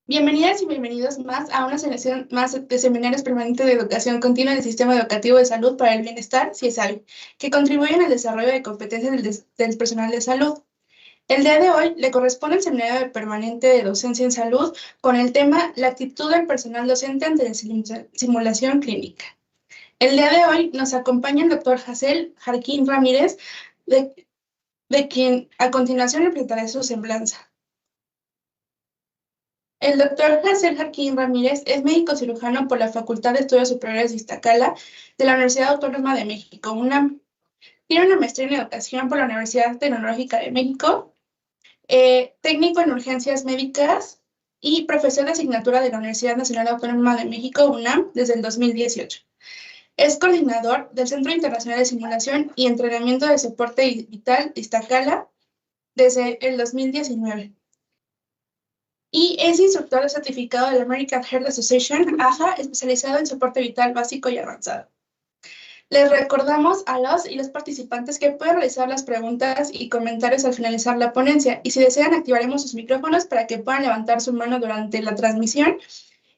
Bienvenidas y bienvenidos más a una selección más de seminarios permanentes de educación continua del Sistema Educativo de Salud para el Bienestar, CIESABI, que contribuyen al desarrollo de competencias del personal de salud. El día de hoy le corresponde el seminario permanente de docencia en salud con el tema La actitud del personal docente ante la simulación clínica. El día de hoy nos acompaña el doctor Hazel Jarquín Ramírez, de quien a continuación le presentaré su semblanza. El doctor Hazel Jarquín Ramírez es médico cirujano por la Facultad de Estudios Superiores de Iztacala de la Universidad Autónoma de México, UNAM. Tiene una maestría en educación por la Universidad Tecnológica de México, técnico en urgencias médicas y profesor de asignatura de la Universidad Nacional Autónoma de México, UNAM, desde el 2018. Es coordinador del Centro Internacional de Simulación y Entrenamiento de Soporte Vital Iztacala desde el 2019. Y es instructor certificado de la American Heart Association, AHA, especializado en soporte vital básico y avanzado. Les recordamos a los y los participantes que pueden realizar las preguntas y comentarios al finalizar la ponencia, y si desean activaremos sus micrófonos para que puedan levantar su mano durante la transmisión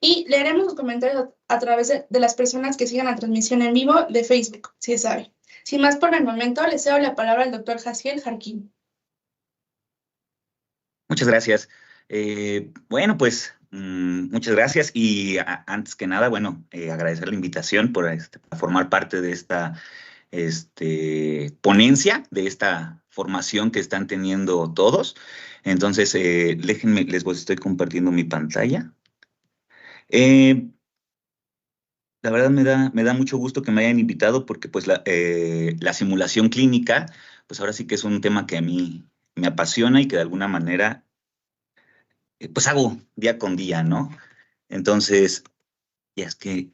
y leeremos sus comentarios a través de las personas que sigan la transmisión en vivo de Facebook, si sabe. Sin más por el momento, les cedo la palabra al doctor Hazel Jarquín. Muchas gracias. Bueno, pues muchas gracias y antes que nada, bueno, agradecer la invitación por formar parte de esta ponencia, de esta formación que están teniendo todos. Entonces, déjenme, estoy compartiendo mi pantalla. La verdad me da mucho gusto que me hayan invitado porque pues la simulación clínica, pues ahora sí que es un tema que a mí me apasiona y que de alguna manera pues hago día con día, ¿no? Entonces, ya es que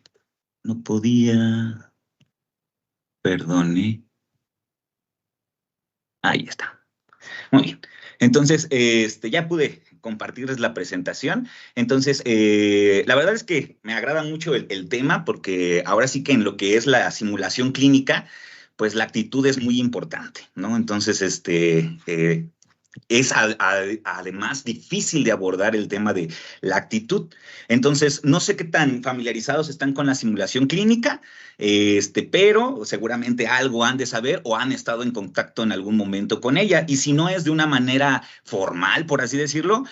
no podía, perdone. Ahí está. Muy bien. Entonces, ya pude compartirles la presentación. Entonces, la verdad es que me agrada mucho el tema porque ahora sí que en lo que es la simulación clínica, pues la actitud es muy importante, ¿no? Entonces, es además difícil de abordar el tema de la actitud. Entonces, no sé qué tan familiarizados están con la simulación clínica, pero seguramente algo han de saber o han estado en contacto en algún momento con ella. Y si no es de una manera formal, por así decirlo,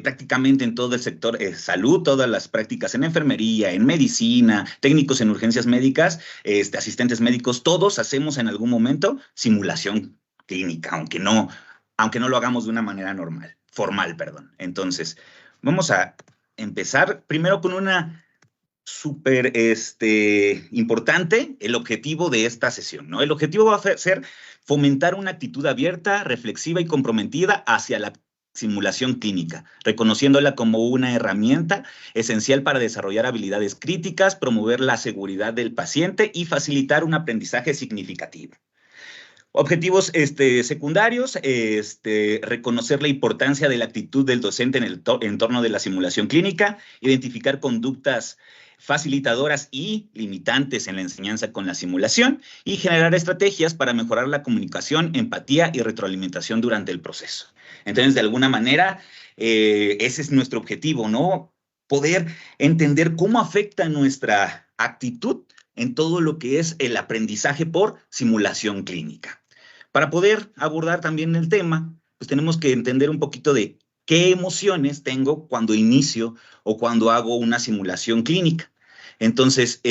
prácticamente en todo el sector salud, todas las prácticas en enfermería, en medicina, técnicos en urgencias médicas, asistentes médicos, todos hacemos en algún momento simulación clínica, aunque no lo hagamos de una manera formal, perdón. Entonces, vamos a empezar primero con una súper importante, el objetivo de esta sesión, ¿no? El objetivo va a ser fomentar una actitud abierta, reflexiva y comprometida hacia la simulación clínica, reconociéndola como una herramienta esencial para desarrollar habilidades críticas, promover la seguridad del paciente y facilitar un aprendizaje significativo. Objetivos secundarios, reconocer la importancia de la actitud del docente en el entorno de la simulación clínica, identificar conductas facilitadoras y limitantes en la enseñanza con la simulación y generar estrategias para mejorar la comunicación, empatía y retroalimentación durante el proceso. Entonces, de alguna manera, ese es nuestro objetivo, ¿no? Poder entender cómo afecta nuestra actitud en todo lo que es el aprendizaje por simulación clínica. Para poder abordar también el tema, pues tenemos que entender un poquito de qué emociones tengo cuando inicio o cuando hago una simulación clínica. Entonces,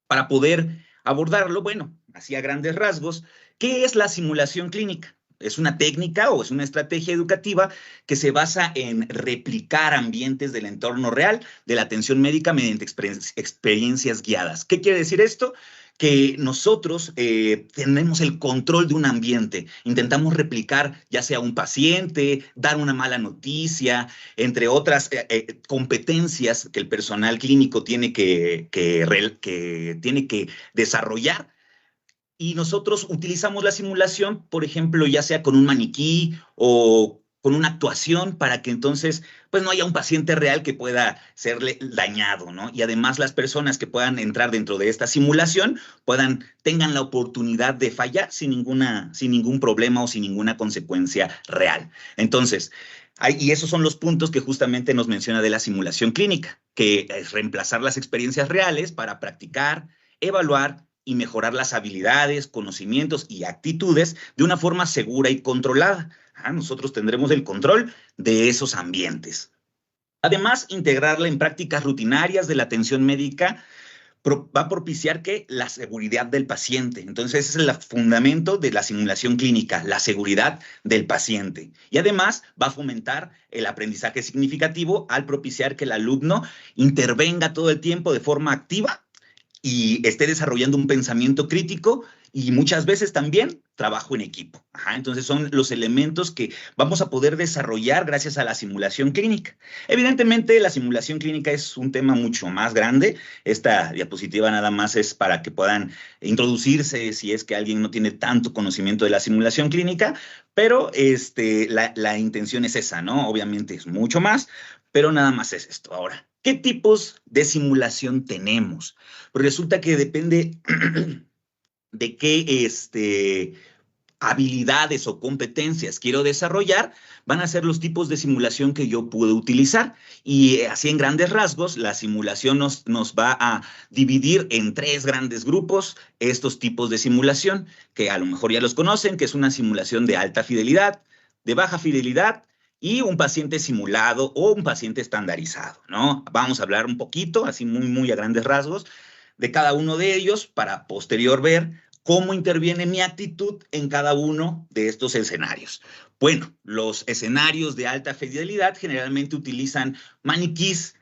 para poder abordarlo, bueno, así a grandes rasgos, ¿qué es la simulación clínica? Es una técnica o es una estrategia educativa que se basa en replicar ambientes del entorno real de la atención médica mediante experiencias guiadas. ¿Qué quiere decir esto? Que nosotros tenemos el control de un ambiente, intentamos replicar ya sea un paciente, dar una mala noticia, entre otras competencias que el personal clínico tiene tiene que desarrollar. Y nosotros utilizamos la simulación, por ejemplo, ya sea con un maniquí o con una actuación para que entonces pues no haya un paciente real que pueda serle dañado, ¿no? Y además las personas que puedan entrar dentro de esta simulación tengan la oportunidad de fallar sin ningún problema o sin ninguna consecuencia real. Entonces, y esos son los puntos que justamente nos menciona de la simulación clínica, que es reemplazar las experiencias reales para practicar, evaluar y mejorar las habilidades, conocimientos y actitudes de una forma segura y controlada. Nosotros tendremos el control de esos ambientes. Además, integrarla en prácticas rutinarias de la atención médica va a propiciar que la seguridad del paciente. Entonces, ese es el fundamento de la simulación clínica, la seguridad del paciente. Y además va a fomentar el aprendizaje significativo al propiciar que el alumno intervenga todo el tiempo de forma activa y esté desarrollando un pensamiento crítico y muchas veces también trabajo en equipo. Entonces son los elementos que vamos a poder desarrollar gracias a la simulación clínica. Evidentemente la simulación clínica es un tema mucho más grande. Esta diapositiva nada más es para que puedan introducirse si es que alguien no tiene tanto conocimiento de la simulación clínica, pero la intención es esa, ¿no? Obviamente es mucho más, pero nada más es esto. Ahora, ¿qué tipos de simulación tenemos? Pues resulta que depende de qué habilidades o competencias quiero desarrollar, van a ser los tipos de simulación que yo puedo utilizar. Y así en grandes rasgos, la simulación nos va a dividir en 3 grandes grupos estos tipos de simulación, que a lo mejor ya los conocen, que es una simulación de alta fidelidad, de baja fidelidad, y un paciente simulado o un paciente estandarizado, ¿no? Vamos a hablar un poquito, así muy a grandes rasgos, de cada uno de ellos para posterior ver cómo interviene mi actitud en cada uno de estos escenarios. Bueno, los escenarios de alta fidelidad generalmente utilizan maniquís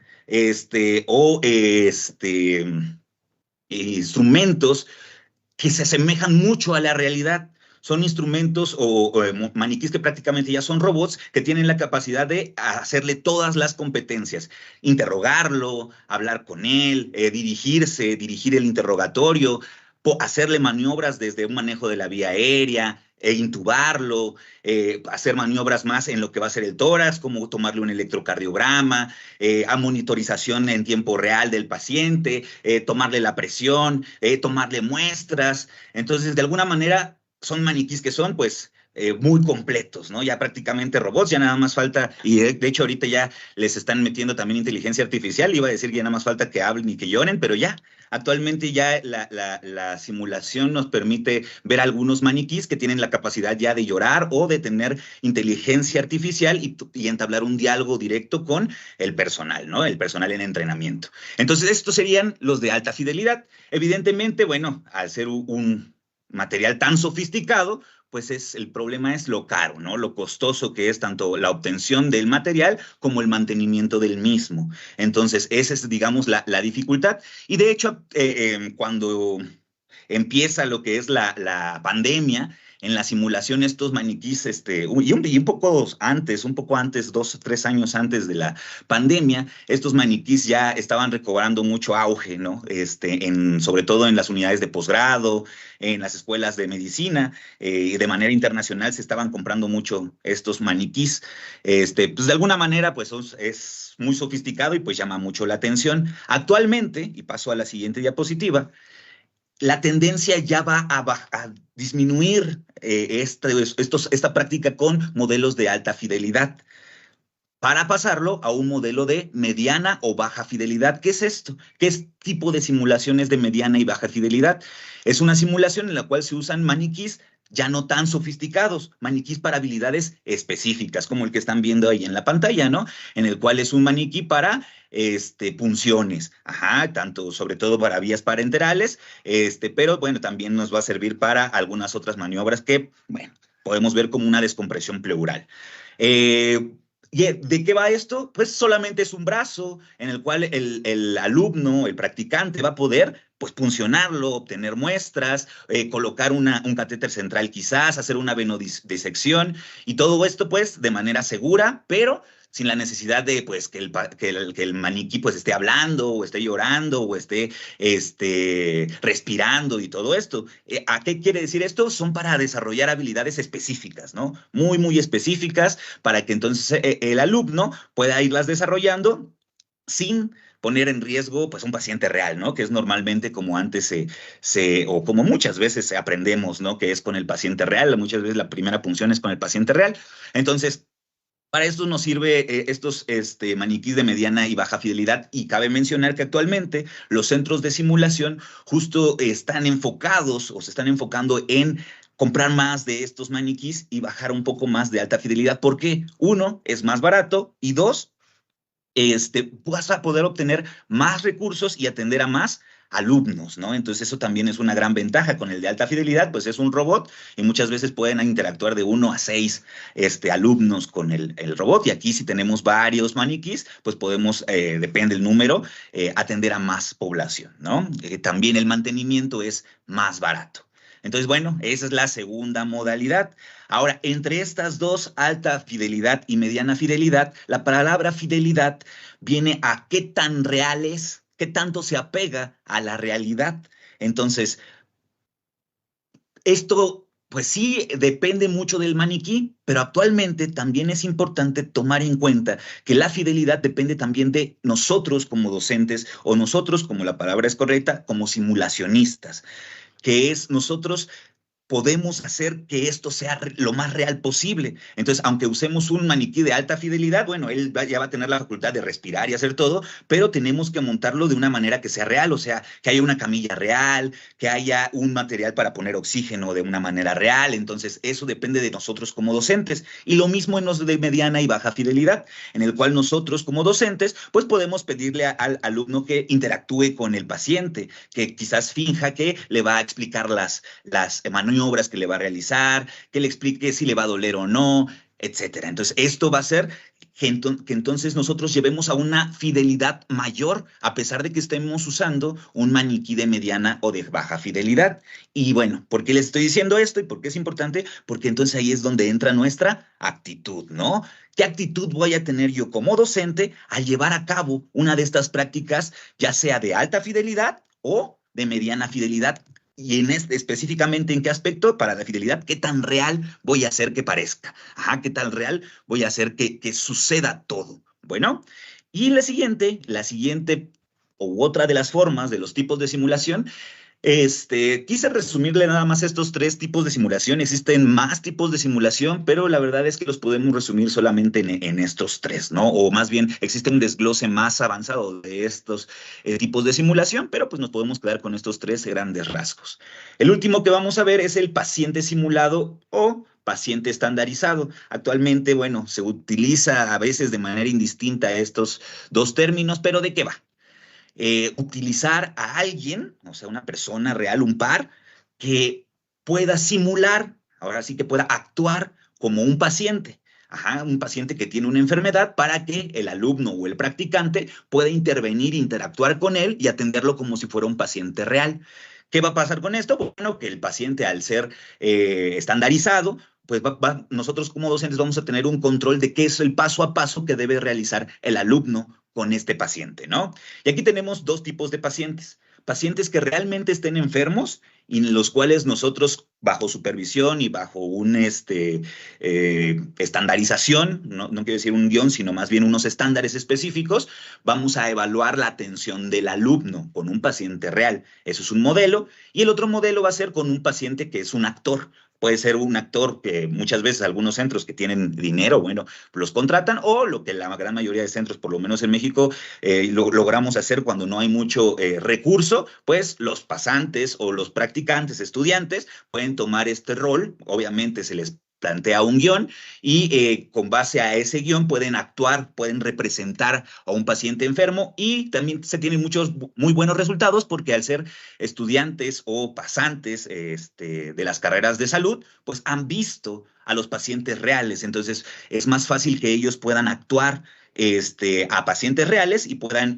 o instrumentos que se asemejan mucho a la realidad. Son instrumentos o maniquís que prácticamente ya son robots que tienen la capacidad de hacerle todas las competencias. Interrogarlo, hablar con él, dirigir el interrogatorio, hacerle maniobras desde un manejo de la vía aérea, intubarlo, hacer maniobras más en lo que va a ser el tórax, como tomarle un electrocardiograma, a monitorización en tiempo real del paciente, tomarle la presión, tomarle muestras. Entonces, de alguna manera, son maniquís que son, pues, muy completos, ¿no? Ya prácticamente robots, ya nada más falta, y de hecho ahorita ya les están metiendo también inteligencia artificial, iba a decir que ya nada más falta que hablen y que lloren, pero ya, actualmente ya la simulación nos permite ver algunos maniquís que tienen la capacidad ya de llorar o de tener inteligencia artificial y entablar un diálogo directo con el personal, ¿no? El personal en entrenamiento. Entonces, estos serían los de alta fidelidad. Evidentemente, bueno, al ser un material tan sofisticado, pues el problema es lo caro, ¿no? Lo costoso que es tanto la obtención del material como el mantenimiento del mismo. Entonces, esa es, digamos, la dificultad. Y de hecho, cuando empieza lo que es la pandemia, en la simulación estos maniquís, un poco antes, 2 o 3 años antes de la pandemia, estos maniquís ya estaban recobrando mucho auge, ¿no? Sobre todo en las unidades de posgrado, en las escuelas de medicina, de manera internacional se estaban comprando mucho estos maniquís. Pues de alguna manera, pues es muy sofisticado y pues llama mucho la atención. Actualmente, y paso a la siguiente diapositiva, la tendencia ya va a disminuir esta práctica con modelos de alta fidelidad para pasarlo a un modelo de mediana o baja fidelidad. ¿Qué es esto? ¿Qué tipo de simulaciones de mediana y baja fidelidad? Es una simulación en la cual se usan maniquís ya no tan sofisticados, maniquís para habilidades específicas, como el que están viendo ahí en la pantalla, ¿no? En el cual es un maniquí para punciones, tanto sobre todo para vías parenterales, pero bueno, también nos va a servir para algunas otras maniobras que, bueno, podemos ver como una descompresión pleural. ¿Y de qué va esto? Pues solamente es un brazo en el cual el alumno, el practicante, va a poder pues puncionarlo, obtener muestras, colocar un catéter central quizás, hacer una venodisección y todo esto pues de manera segura, pero sin la necesidad de pues, que el maniquí pues, esté hablando, o esté llorando, o esté respirando y todo esto. ¿A qué quiere decir esto? Son para desarrollar habilidades específicas, ¿no? Muy, muy específicas, para que entonces el alumno pueda irlas desarrollando sin poner en riesgo pues un paciente real, ¿no? Que es normalmente como antes o como muchas veces aprendemos, ¿no? Que es con el paciente real, muchas veces la primera punción es con el paciente real. Entonces, para esto nos sirve estos maniquís de mediana y baja fidelidad, y cabe mencionar que actualmente los centros de simulación justo están enfocados o se están enfocando en comprar más de estos maniquís y bajar un poco más de alta fidelidad, porque uno, es más barato, y dos, vas a poder obtener más recursos y atender a más alumnos, ¿no? Entonces eso también es una gran ventaja. Con el de alta fidelidad, pues es un robot y muchas veces pueden interactuar de 1 a 6 alumnos con el robot, y aquí si tenemos varios maniquís, pues podemos, depende del número, atender a más población, ¿no? También el mantenimiento es más barato. Entonces, bueno, esa es la segunda modalidad. Ahora, entre estas dos, alta fidelidad y mediana fidelidad, la palabra fidelidad viene a qué tan real es, qué tanto se apega a la realidad. Entonces, esto, pues sí, depende mucho del maniquí, pero actualmente también es importante tomar en cuenta que la fidelidad depende también de nosotros como docentes, o nosotros, como la palabra es correcta, como simulacionistas, que es nosotros podemos hacer que esto sea lo más real posible. Entonces, aunque usemos un maniquí de alta fidelidad, bueno, él ya va a tener la facultad de respirar y hacer todo, pero tenemos que montarlo de una manera que sea real, o sea, que haya una camilla real, que haya un material para poner oxígeno de una manera real. Entonces, eso depende de nosotros como docentes. Y lo mismo en los de mediana y baja fidelidad, en el cual nosotros como docentes, pues podemos pedirle al alumno que interactúe con el paciente, que quizás finja que le va a explicar las maniobras que le va a realizar, que le explique si le va a doler o no, etcétera. Entonces, esto va a hacer que entonces nosotros llevemos a una fidelidad mayor, a pesar de que estemos usando un maniquí de mediana o de baja fidelidad. Y bueno, ¿por qué les estoy diciendo esto y por qué es importante? Porque entonces ahí es donde entra nuestra actitud, ¿no? ¿Qué actitud voy a tener yo como docente al llevar a cabo una de estas prácticas, ya sea de alta fidelidad o de mediana fidelidad? Y específicamente, ¿en qué aspecto? Para la fidelidad, ¿qué tan real voy a hacer que parezca? Ajá, ¿qué tan real voy a hacer que suceda todo? Bueno, y la siguiente u otra de las formas de los tipos de simulación, quise resumirle nada más estos 3 tipos de simulación. Existen más tipos de simulación, pero la verdad es que los podemos resumir solamente en estos 3, ¿no? O más bien, existe un desglose más avanzado de estos tipos de simulación, pero pues nos podemos quedar con estos 3 grandes rasgos. El último que vamos a ver es el paciente simulado o paciente estandarizado. Actualmente, bueno, se utiliza a veces de manera indistinta estos 2 términos, pero ¿de qué va? Utilizar a alguien, o sea, una persona real, un par, que pueda simular, ahora sí que pueda actuar como un paciente. Ajá, un paciente que tiene una enfermedad, para que el alumno o el practicante pueda intervenir, interactuar con él y atenderlo como si fuera un paciente real. ¿Qué va a pasar con esto? Bueno, que el paciente, al ser estandarizado, pues nosotros como docentes vamos a tener un control de qué es el paso a paso que debe realizar el alumno con este paciente, ¿no? Y aquí tenemos 2 tipos de pacientes. Pacientes que realmente estén enfermos y en los cuales nosotros, bajo supervisión y bajo un estandarización, no quiero decir un guión, sino más bien unos estándares específicos, vamos a evaluar la atención del alumno con un paciente real. Eso es un modelo. Y el otro modelo va a ser con un paciente que es un actor. Puede ser un actor que muchas veces algunos centros que tienen dinero, bueno, los contratan, o lo que la gran mayoría de centros, por lo menos en México, logramos hacer cuando no hay mucho recurso, pues los pasantes o los practicantes, estudiantes, pueden tomar este rol. Obviamente se les plantea un guión y con base a ese guión pueden actuar, pueden representar a un paciente enfermo, y también se tienen muchos muy buenos resultados, porque al ser estudiantes o pasantes de las carreras de salud, pues han visto a los pacientes reales. Entonces es más fácil que ellos puedan actuar a pacientes reales y puedan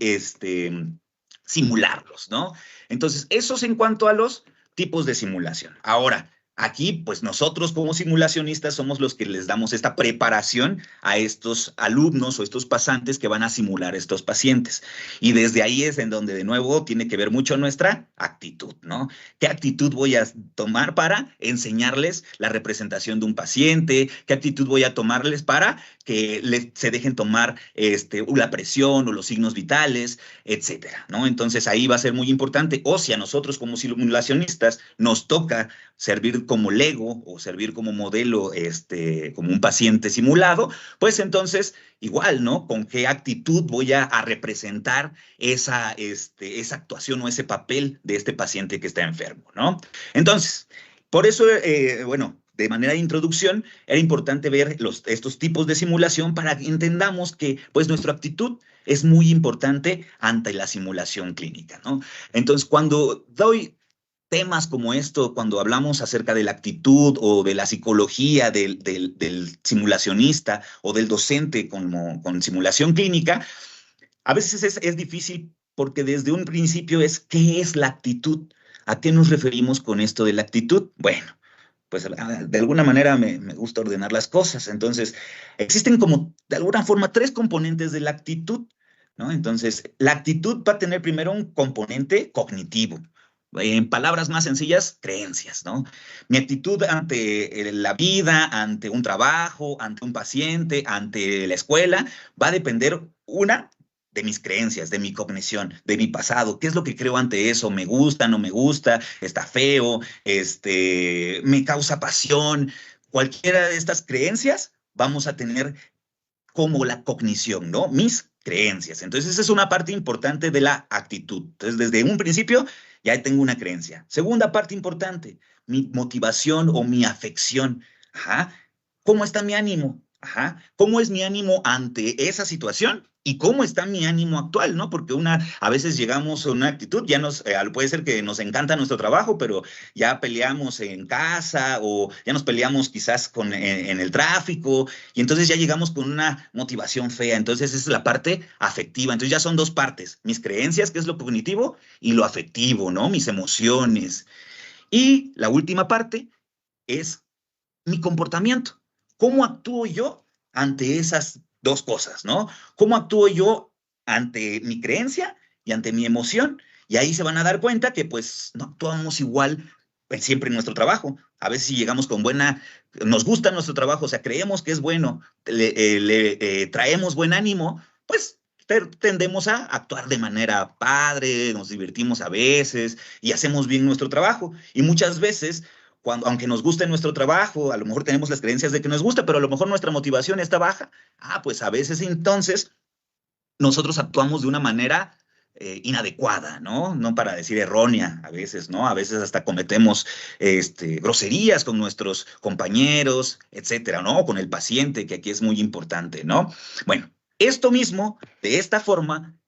simularlos, ¿no? Entonces, eso es en cuanto a los tipos de simulación. Ahora, Aquí, pues nosotros como simulacionistas somos los que les damos esta preparación a estos alumnos o estos pasantes que van a simular estos pacientes. Y desde ahí es en donde de nuevo tiene que ver mucho nuestra actitud, ¿no? ¿Qué actitud voy a tomar para enseñarles la representación de un paciente? ¿Qué actitud voy a tomarles para que se dejen tomar la presión o los signos vitales, etcétera, ¿no? Entonces ahí va a ser muy importante. O si a nosotros como simulacionistas nos toca servir como Lego o servir como modelo, como un paciente simulado, pues entonces igual, ¿no? ¿Con qué actitud voy a representar esa actuación o ese papel de este paciente que está enfermo, ¿no? Entonces, por eso, bueno, de manera de introducción, era importante ver estos tipos de simulación para que entendamos que, pues, nuestra actitud es muy importante ante la simulación clínica, ¿no? Entonces, cuando doy temas como esto, cuando hablamos acerca de la actitud o de la psicología del simulacionista o del docente con simulación clínica, a veces es difícil porque desde un principio ¿qué es la actitud? ¿A qué nos referimos con esto de la actitud? Bueno, pues de alguna manera me gusta ordenar las cosas. Entonces, existen como de alguna forma 3 componentes de la actitud, ¿no? Entonces, la actitud va a tener primero un componente cognitivo. En palabras más sencillas, creencias, ¿no? Mi actitud ante la vida, ante un trabajo, ante un paciente, ante la escuela, va a depender, de mis creencias, de mi cognición, de mi pasado. ¿Qué es lo que creo ante eso? ¿Me gusta, no me gusta? ¿Está feo? ¿Me causa pasión? Cualquiera de estas creencias vamos a tener como la cognición, ¿no? Mis creencias. Entonces, esa es una parte importante de la actitud. Entonces, desde un principio ya tengo una creencia. Segunda parte importante, mi motivación o mi afección. Ajá. ¿Cómo está mi ánimo? Ajá. ¿Cómo es mi ánimo ante esa situación? ¿Y cómo está mi ánimo actual, no? Porque a veces llegamos a una actitud, puede ser que nos encanta nuestro trabajo, pero ya peleamos en casa o ya nos peleamos quizás en el tráfico y entonces ya llegamos con una motivación fea. Entonces esa es la parte afectiva. Entonces ya son 2 partes, mis creencias, que es lo cognitivo, y lo afectivo, ¿no? Mis emociones. Y la última parte es mi comportamiento. ¿Cómo actúo yo ante esas 2 cosas, ¿no? ¿Cómo actúo yo ante mi creencia y ante mi emoción? Y ahí se van a dar cuenta que pues no actuamos igual siempre en nuestro trabajo. A veces si llegamos nos gusta nuestro trabajo, o sea, creemos que es bueno, le traemos buen ánimo, pues tendemos a actuar de manera padre, nos divertimos a veces y hacemos bien nuestro trabajo. Y muchas veces aunque nos guste nuestro trabajo, a lo mejor tenemos las creencias de que nos gusta, pero a lo mejor nuestra motivación está baja. Pues a veces entonces nosotros actuamos de una manera inadecuada, ¿no? No para decir errónea a veces, ¿no? A veces hasta cometemos groserías con nuestros compañeros, etcétera, ¿no? Con el paciente, que aquí es muy importante, ¿no? Bueno, esto mismo, de esta forma,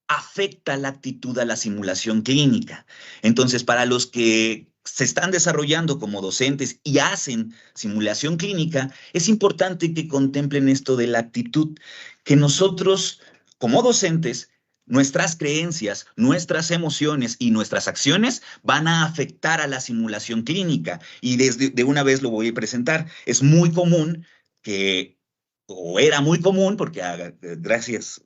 afecta la actitud a la simulación clínica. Entonces, para los que se están desarrollando como docentes y hacen simulación clínica, es importante que contemplen esto de la actitud, que nosotros, como docentes, nuestras creencias, nuestras emociones y nuestras acciones van a afectar a la simulación clínica. Y de una vez lo voy a presentar. Es muy común o era muy común, porque gracias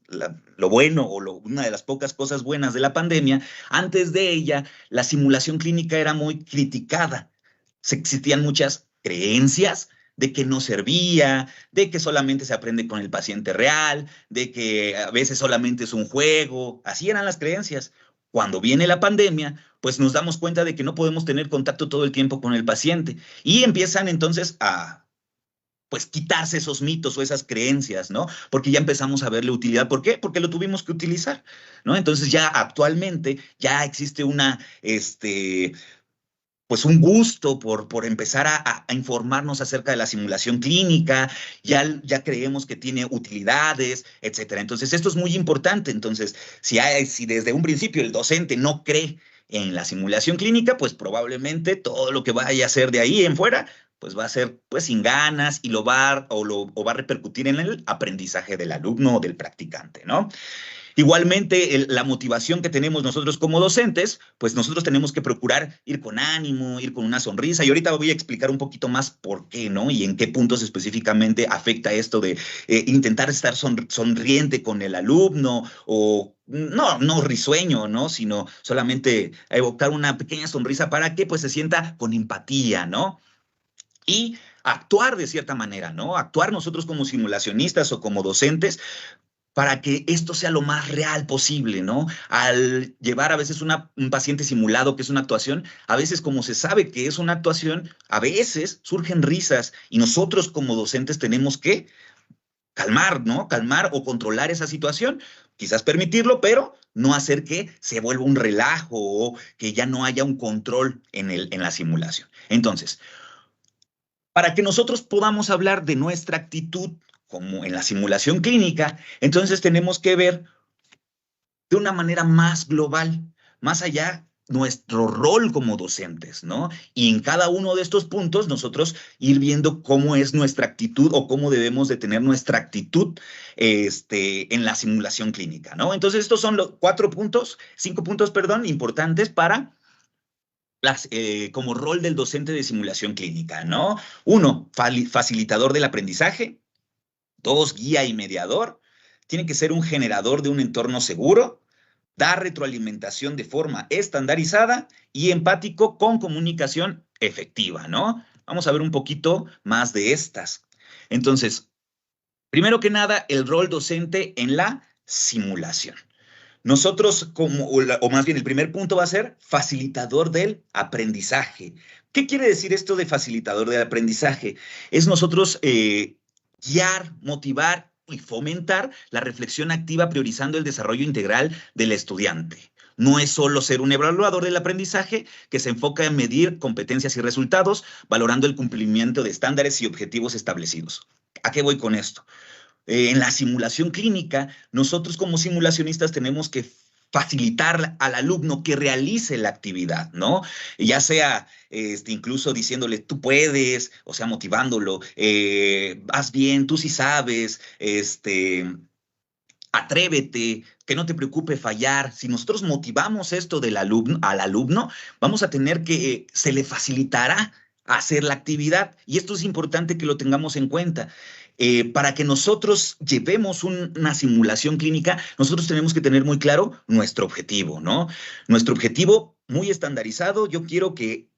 lo bueno una de las pocas cosas buenas de la pandemia, antes de ella, la simulación clínica era muy criticada. Existían muchas creencias de que no servía, de que solamente se aprende con el paciente real, de que a veces solamente es un juego. Así eran las creencias. Cuando viene la pandemia, pues nos damos cuenta de que no podemos tener contacto todo el tiempo con el paciente y empiezan entonces pues quitarse esos mitos o esas creencias, ¿no? Porque ya empezamos a verle utilidad. ¿Por qué? Porque lo tuvimos que utilizar, ¿no? Entonces ya actualmente ya existe pues un gusto por empezar a informarnos acerca de la simulación clínica, ya creemos que tiene utilidades, etcétera. Entonces esto es muy importante. Entonces, si desde un principio el docente no cree en la simulación clínica, pues probablemente todo lo que vaya a hacer de ahí en fuera pues va a ser pues sin ganas y va a repercutir en el aprendizaje del alumno o del practicante, ¿no? Igualmente, la motivación que tenemos nosotros como docentes, pues nosotros tenemos que procurar ir con ánimo, ir con una sonrisa. Y ahorita voy a explicar un poquito más por qué, ¿no? Y en qué puntos específicamente afecta esto de intentar estar sonriente con el alumno o no risueño, ¿no? Sino solamente evocar una pequeña sonrisa para que pues se sienta con empatía, ¿no? Y actuar de cierta manera, ¿no? Actuar nosotros como simulacionistas o como docentes para que esto sea lo más real posible, ¿no? Al llevar a veces un paciente simulado, que es una actuación, a veces como se sabe que es una actuación, a veces surgen risas y nosotros como docentes tenemos que calmar, ¿no? Calmar o controlar esa situación, quizás permitirlo, pero no hacer que se vuelva un relajo o que ya no haya un control en la simulación. Entonces, para que nosotros podamos hablar de nuestra actitud como en la simulación clínica, entonces tenemos que ver de una manera más global, más allá nuestro rol como docentes, ¿no? Y en cada uno de estos puntos nosotros ir viendo cómo es nuestra actitud o cómo debemos de tener nuestra actitud en la simulación clínica, ¿no? Entonces estos son los 5 puntos, perdón, importantes para como rol del docente de simulación clínica, ¿no? 1, facilitador del aprendizaje. 2, guía y mediador. Tiene que ser un generador de un entorno seguro. Dar retroalimentación de forma estandarizada y empático con comunicación efectiva, ¿no? Vamos a ver un poquito más de estas. Entonces, primero que nada, el rol docente en la simulación. Nosotros, o más bien el primer punto va a ser facilitador del aprendizaje. ¿Qué quiere decir esto de facilitador del aprendizaje? Es nosotros guiar, motivar y fomentar la reflexión activa priorizando el desarrollo integral del estudiante. No es solo ser un evaluador del aprendizaje que se enfoca en medir competencias y resultados, valorando el cumplimiento de estándares y objetivos establecidos. ¿A qué voy con esto? En la simulación clínica, nosotros como simulacionistas tenemos que facilitar al alumno que realice la actividad, ¿no? Ya sea incluso diciéndole, tú puedes, o sea, motivándolo, vas bien, tú sí sabes, atrévete, que no te preocupe fallar. Si nosotros motivamos esto al alumno, vamos a tener que, se le facilitará hacer la actividad. Y esto es importante que lo tengamos en cuenta. Para que nosotros llevemos una simulación clínica, nosotros tenemos que tener muy claro nuestro objetivo, ¿no? Nuestro objetivo muy estandarizado. Yo quiero que,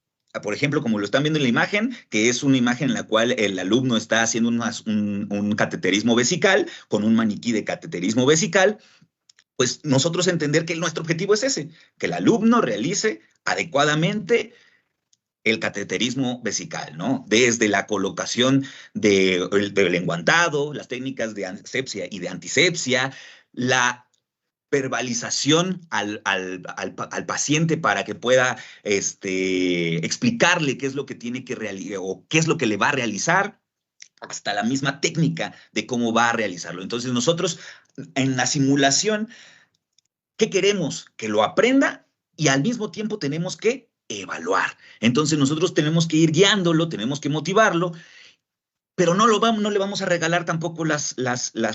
por ejemplo, como lo están viendo en la imagen, que es una imagen en la cual el alumno está haciendo un cateterismo vesical con un maniquí de cateterismo vesical, pues nosotros entender que nuestro objetivo es ese, que el alumno realice adecuadamente el cateterismo vesical, ¿no? Desde la colocación del enguantado, las técnicas de asepsia y de antisepsia, la verbalización al paciente para que pueda explicarle qué es lo que tiene que realizar o qué es lo que le va a realizar, hasta la misma técnica de cómo va a realizarlo. Entonces nosotros en la simulación, ¿qué queremos? Que lo aprenda y al mismo tiempo tenemos que evaluar. Entonces nosotros tenemos que ir guiándolo, tenemos que motivarlo, pero no le vamos a regalar tampoco las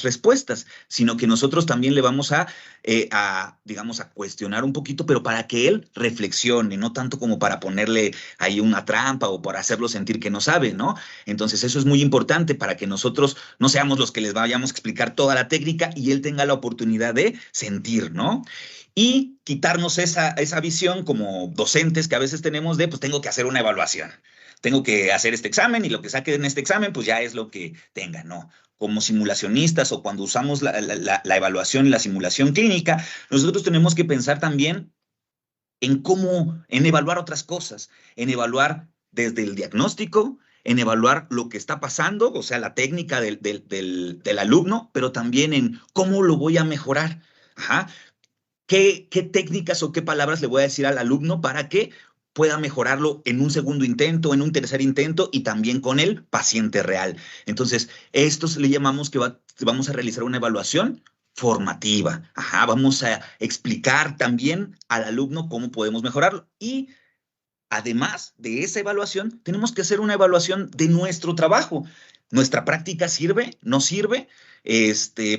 respuestas, sino que nosotros también le vamos digamos, a cuestionar un poquito, pero para que él reflexione, no tanto como para ponerle ahí una trampa o para hacerlo sentir que no sabe, ¿no? Entonces eso es muy importante para que nosotros no seamos los que les vayamos a explicar toda la técnica y él tenga la oportunidad de sentir, ¿no? Y quitarnos esa visión como docentes que a veces tenemos de, pues tengo que hacer una evaluación. Tengo que hacer este examen y lo que saque en este examen, pues ya es lo que tenga, ¿no? Como simulacionistas o cuando usamos la evaluación y la simulación clínica, nosotros tenemos que pensar también en evaluar otras cosas, en evaluar desde el diagnóstico, en evaluar lo que está pasando, o sea, la técnica del alumno, pero también en cómo lo voy a mejorar. Ajá. ¿Qué técnicas o qué palabras le voy a decir al alumno para que pueda mejorarlo en un segundo intento, en un tercer intento y también con el paciente real? Entonces, esto le llamamos que vamos a realizar una evaluación formativa. Ajá, vamos a explicar también al alumno cómo podemos mejorarlo. Y además de esa evaluación, tenemos que hacer una evaluación de nuestro trabajo. ¿Nuestra práctica sirve? ¿No sirve?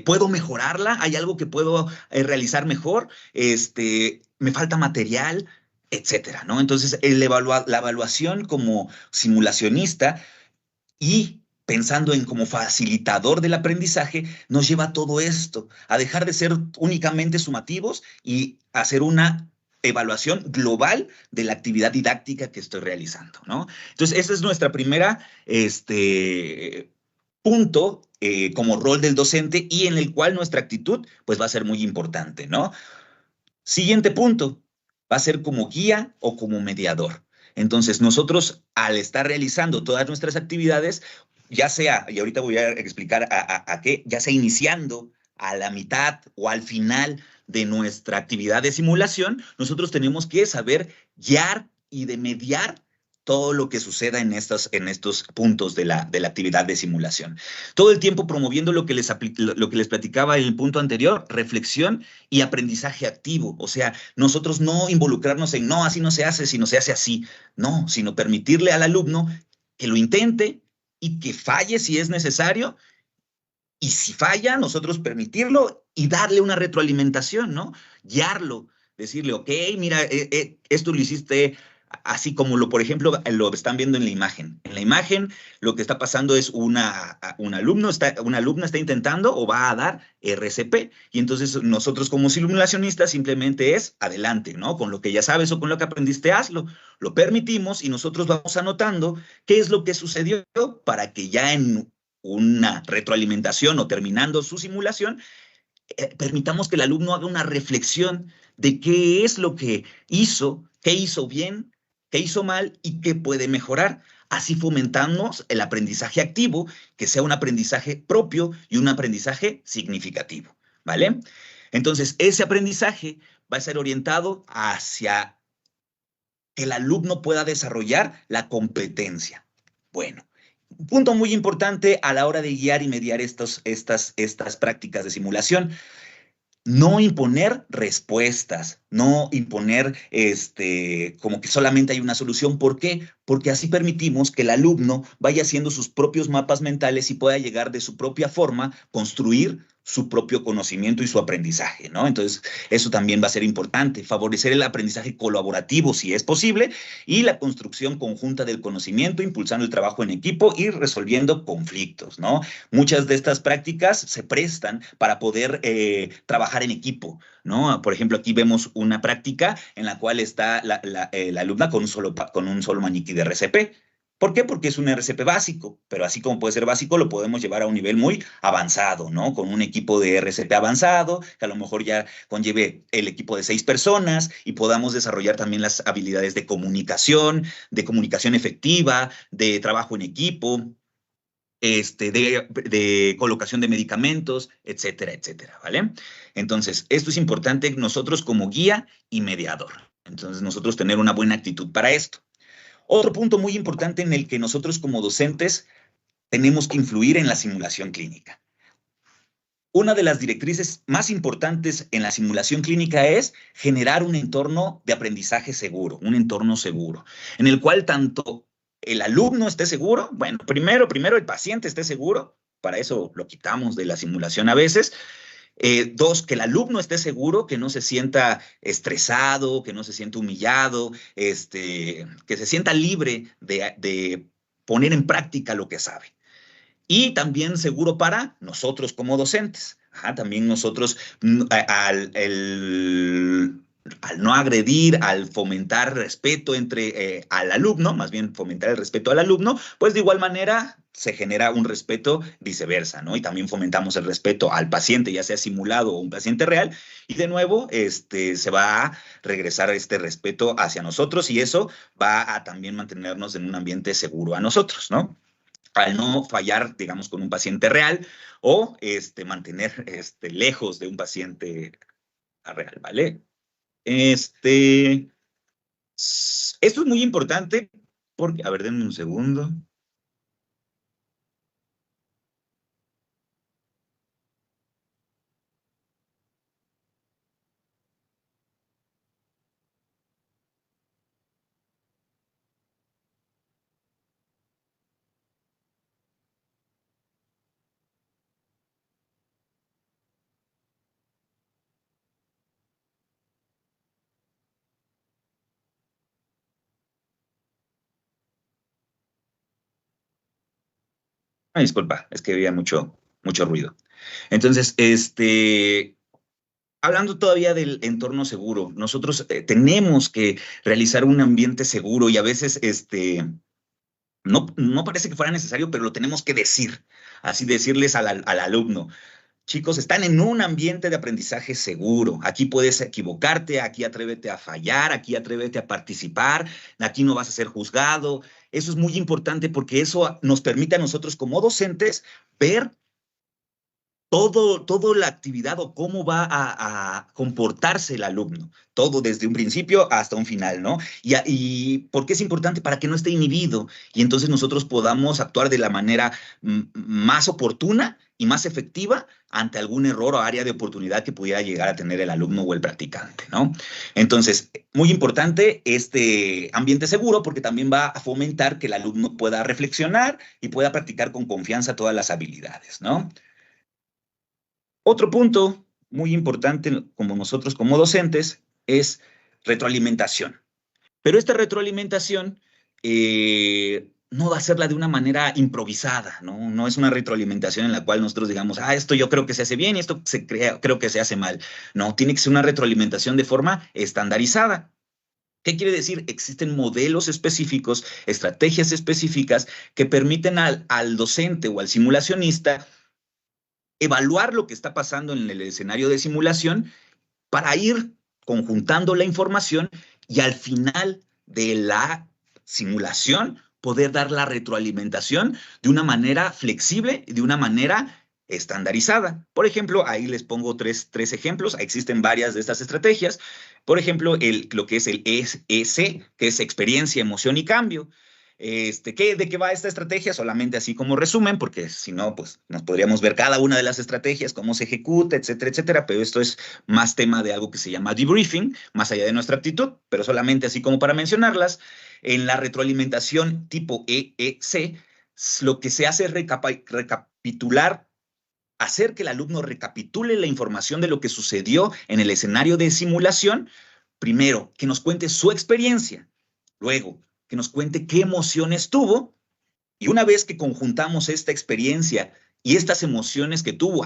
¿Puedo mejorarla? ¿Hay algo que puedo realizar mejor? ¿Me falta material? Etcétera, ¿no? Entonces, la evaluación como simulacionista y pensando en como facilitador del aprendizaje, nos lleva a todo esto, a dejar de ser únicamente sumativos y hacer una evaluación global de la actividad didáctica que estoy realizando, ¿no? Entonces, esa es nuestra primera, punto como rol del docente y en el cual nuestra actitud, pues, va a ser muy importante, ¿no? Siguiente punto, va a ser como guía o como mediador. Entonces, nosotros al estar realizando todas nuestras actividades, ya sea, y ahorita voy a explicar a qué, ya sea iniciando a la mitad o al final de nuestra actividad de simulación, nosotros tenemos que saber guiar y de mediar todo lo que suceda en estos puntos de la actividad de simulación. Todo el tiempo promoviendo lo que les platicaba en el punto anterior, reflexión y aprendizaje activo. O sea, nosotros no involucrarnos en, no, así no se hace, sino se hace así. No, sino permitirle al alumno que lo intente y que falle si es necesario. Y si falla, nosotros permitirlo y darle una retroalimentación, ¿no? Guiarlo, decirle, ok, mira, esto lo hiciste así como por ejemplo, lo están viendo en la imagen. En la imagen, lo que está pasando es una alumna está intentando o va a dar RCP. Y entonces nosotros como simulacionistas simplemente es adelante, ¿no? Con lo que ya sabes o con lo que aprendiste, hazlo. Lo permitimos y nosotros vamos anotando qué es lo que sucedió para que ya en una retroalimentación o terminando su simulación, permitamos que el alumno haga una reflexión de qué es lo que hizo, qué hizo bien, qué hizo mal y qué puede mejorar. Así fomentamos el aprendizaje activo, que sea un aprendizaje propio y un aprendizaje significativo, ¿vale? Entonces, ese aprendizaje va a ser orientado hacia que el alumno pueda desarrollar la competencia. Bueno, un punto muy importante a la hora de guiar y mediar estas prácticas de simulación: no imponer respuestas, no imponer como que solamente hay una solución. ¿Por qué? Porque así permitimos que el alumno vaya haciendo sus propios mapas mentales y pueda llegar de su propia forma, construir su propio conocimiento y su aprendizaje, ¿no? Entonces, eso también va a ser importante, favorecer el aprendizaje colaborativo si es posible y la construcción conjunta del conocimiento, impulsando el trabajo en equipo y resolviendo conflictos, ¿no? Muchas de estas prácticas se prestan para poder trabajar en equipo, ¿no? Por ejemplo, aquí vemos una práctica en la cual está la alumna con un solo maniquí de RCP. ¿Por qué? Porque es un RCP básico, pero así como puede ser básico, lo podemos llevar a un nivel muy avanzado, ¿no? Con un equipo de RCP avanzado, que a lo mejor ya conlleve el equipo de 6 personas y podamos desarrollar también las habilidades de comunicación efectiva, de trabajo en equipo, de colocación de medicamentos, etcétera, etcétera, ¿vale? Entonces, esto es importante nosotros como guía y mediador. Entonces, nosotros tener una buena actitud para esto. Otro punto muy importante en el que nosotros como docentes tenemos que influir en la simulación clínica. Una de las directrices más importantes en la simulación clínica es generar un entorno de aprendizaje seguro, un entorno seguro, en el cual tanto el alumno esté seguro, bueno, primero el paciente esté seguro, para eso lo quitamos de la simulación a veces. Dos, que el alumno esté seguro, que no se sienta estresado, que no se sienta humillado, que se sienta libre de poner en práctica lo que sabe. Y también seguro para nosotros como docentes. Ajá, también nosotros, al no agredir, al fomentar respeto al alumno, más bien fomentar el respeto al alumno, pues de igual manera se genera un respeto viceversa, ¿no? Y también fomentamos el respeto al paciente, ya sea simulado o un paciente real, y de nuevo se va a regresar este respeto hacia nosotros y eso va a también mantenernos en un ambiente seguro a nosotros, ¿no? Al no fallar, digamos, con un paciente real o mantener lejos de un paciente real, ¿vale? Esto es muy importante porque, a ver, denme un segundo. Disculpa, es que había mucho ruido. Entonces, hablando todavía del entorno seguro, nosotros tenemos que realizar un ambiente seguro y a veces, no parece que fuera necesario, pero lo tenemos que decir, así decirles al alumno. Chicos, están en un ambiente de aprendizaje seguro. Aquí puedes equivocarte, aquí atrévete a fallar, aquí atrévete a participar, aquí no vas a ser juzgado. Eso es muy importante porque eso nos permite a nosotros como docentes ver todo la actividad o cómo va a comportarse el alumno, todo desde un principio hasta un final, ¿no? Y ¿por qué es importante? Para que no esté inhibido y entonces nosotros podamos actuar de la manera más oportuna y más efectiva ante algún error o área de oportunidad que pudiera llegar a tener el alumno o el practicante, ¿no? Entonces, muy importante este ambiente seguro porque también va a fomentar que el alumno pueda reflexionar y pueda practicar con confianza todas las habilidades, ¿no? Otro punto muy importante como nosotros como docentes es retroalimentación. Pero esta retroalimentación no va a serla de una manera improvisada, ¿no? No es una retroalimentación en la cual nosotros digamos, esto yo creo que se hace bien y esto creo que se hace mal. No, tiene que ser una retroalimentación de forma estandarizada. ¿Qué quiere decir? Existen modelos específicos, estrategias específicas que permiten al docente o al simulacionista evaluar lo que está pasando en el escenario de simulación para ir conjuntando la información y al final de la simulación poder dar la retroalimentación de una manera flexible y de una manera estandarizada. Por ejemplo, ahí les pongo tres ejemplos. Existen varias de estas estrategias. Por ejemplo, lo que es el EC, que es experiencia, emoción y cambio. ¿De qué va esta estrategia? Solamente así como resumen, porque si no, pues nos podríamos ver cada una de las estrategias, cómo se ejecuta, etcétera, etcétera, pero esto es más tema de algo que se llama debriefing, más allá de nuestra actitud, pero solamente así como para mencionarlas. En la retroalimentación tipo EEC, lo que se hace es recapitular, hacer que el alumno recapitule la información de lo que sucedió en el escenario de simulación. Primero, que nos cuente su experiencia. Luego, que nos cuente qué emociones tuvo. Y una vez que conjuntamos esta experiencia y estas emociones que tuvo,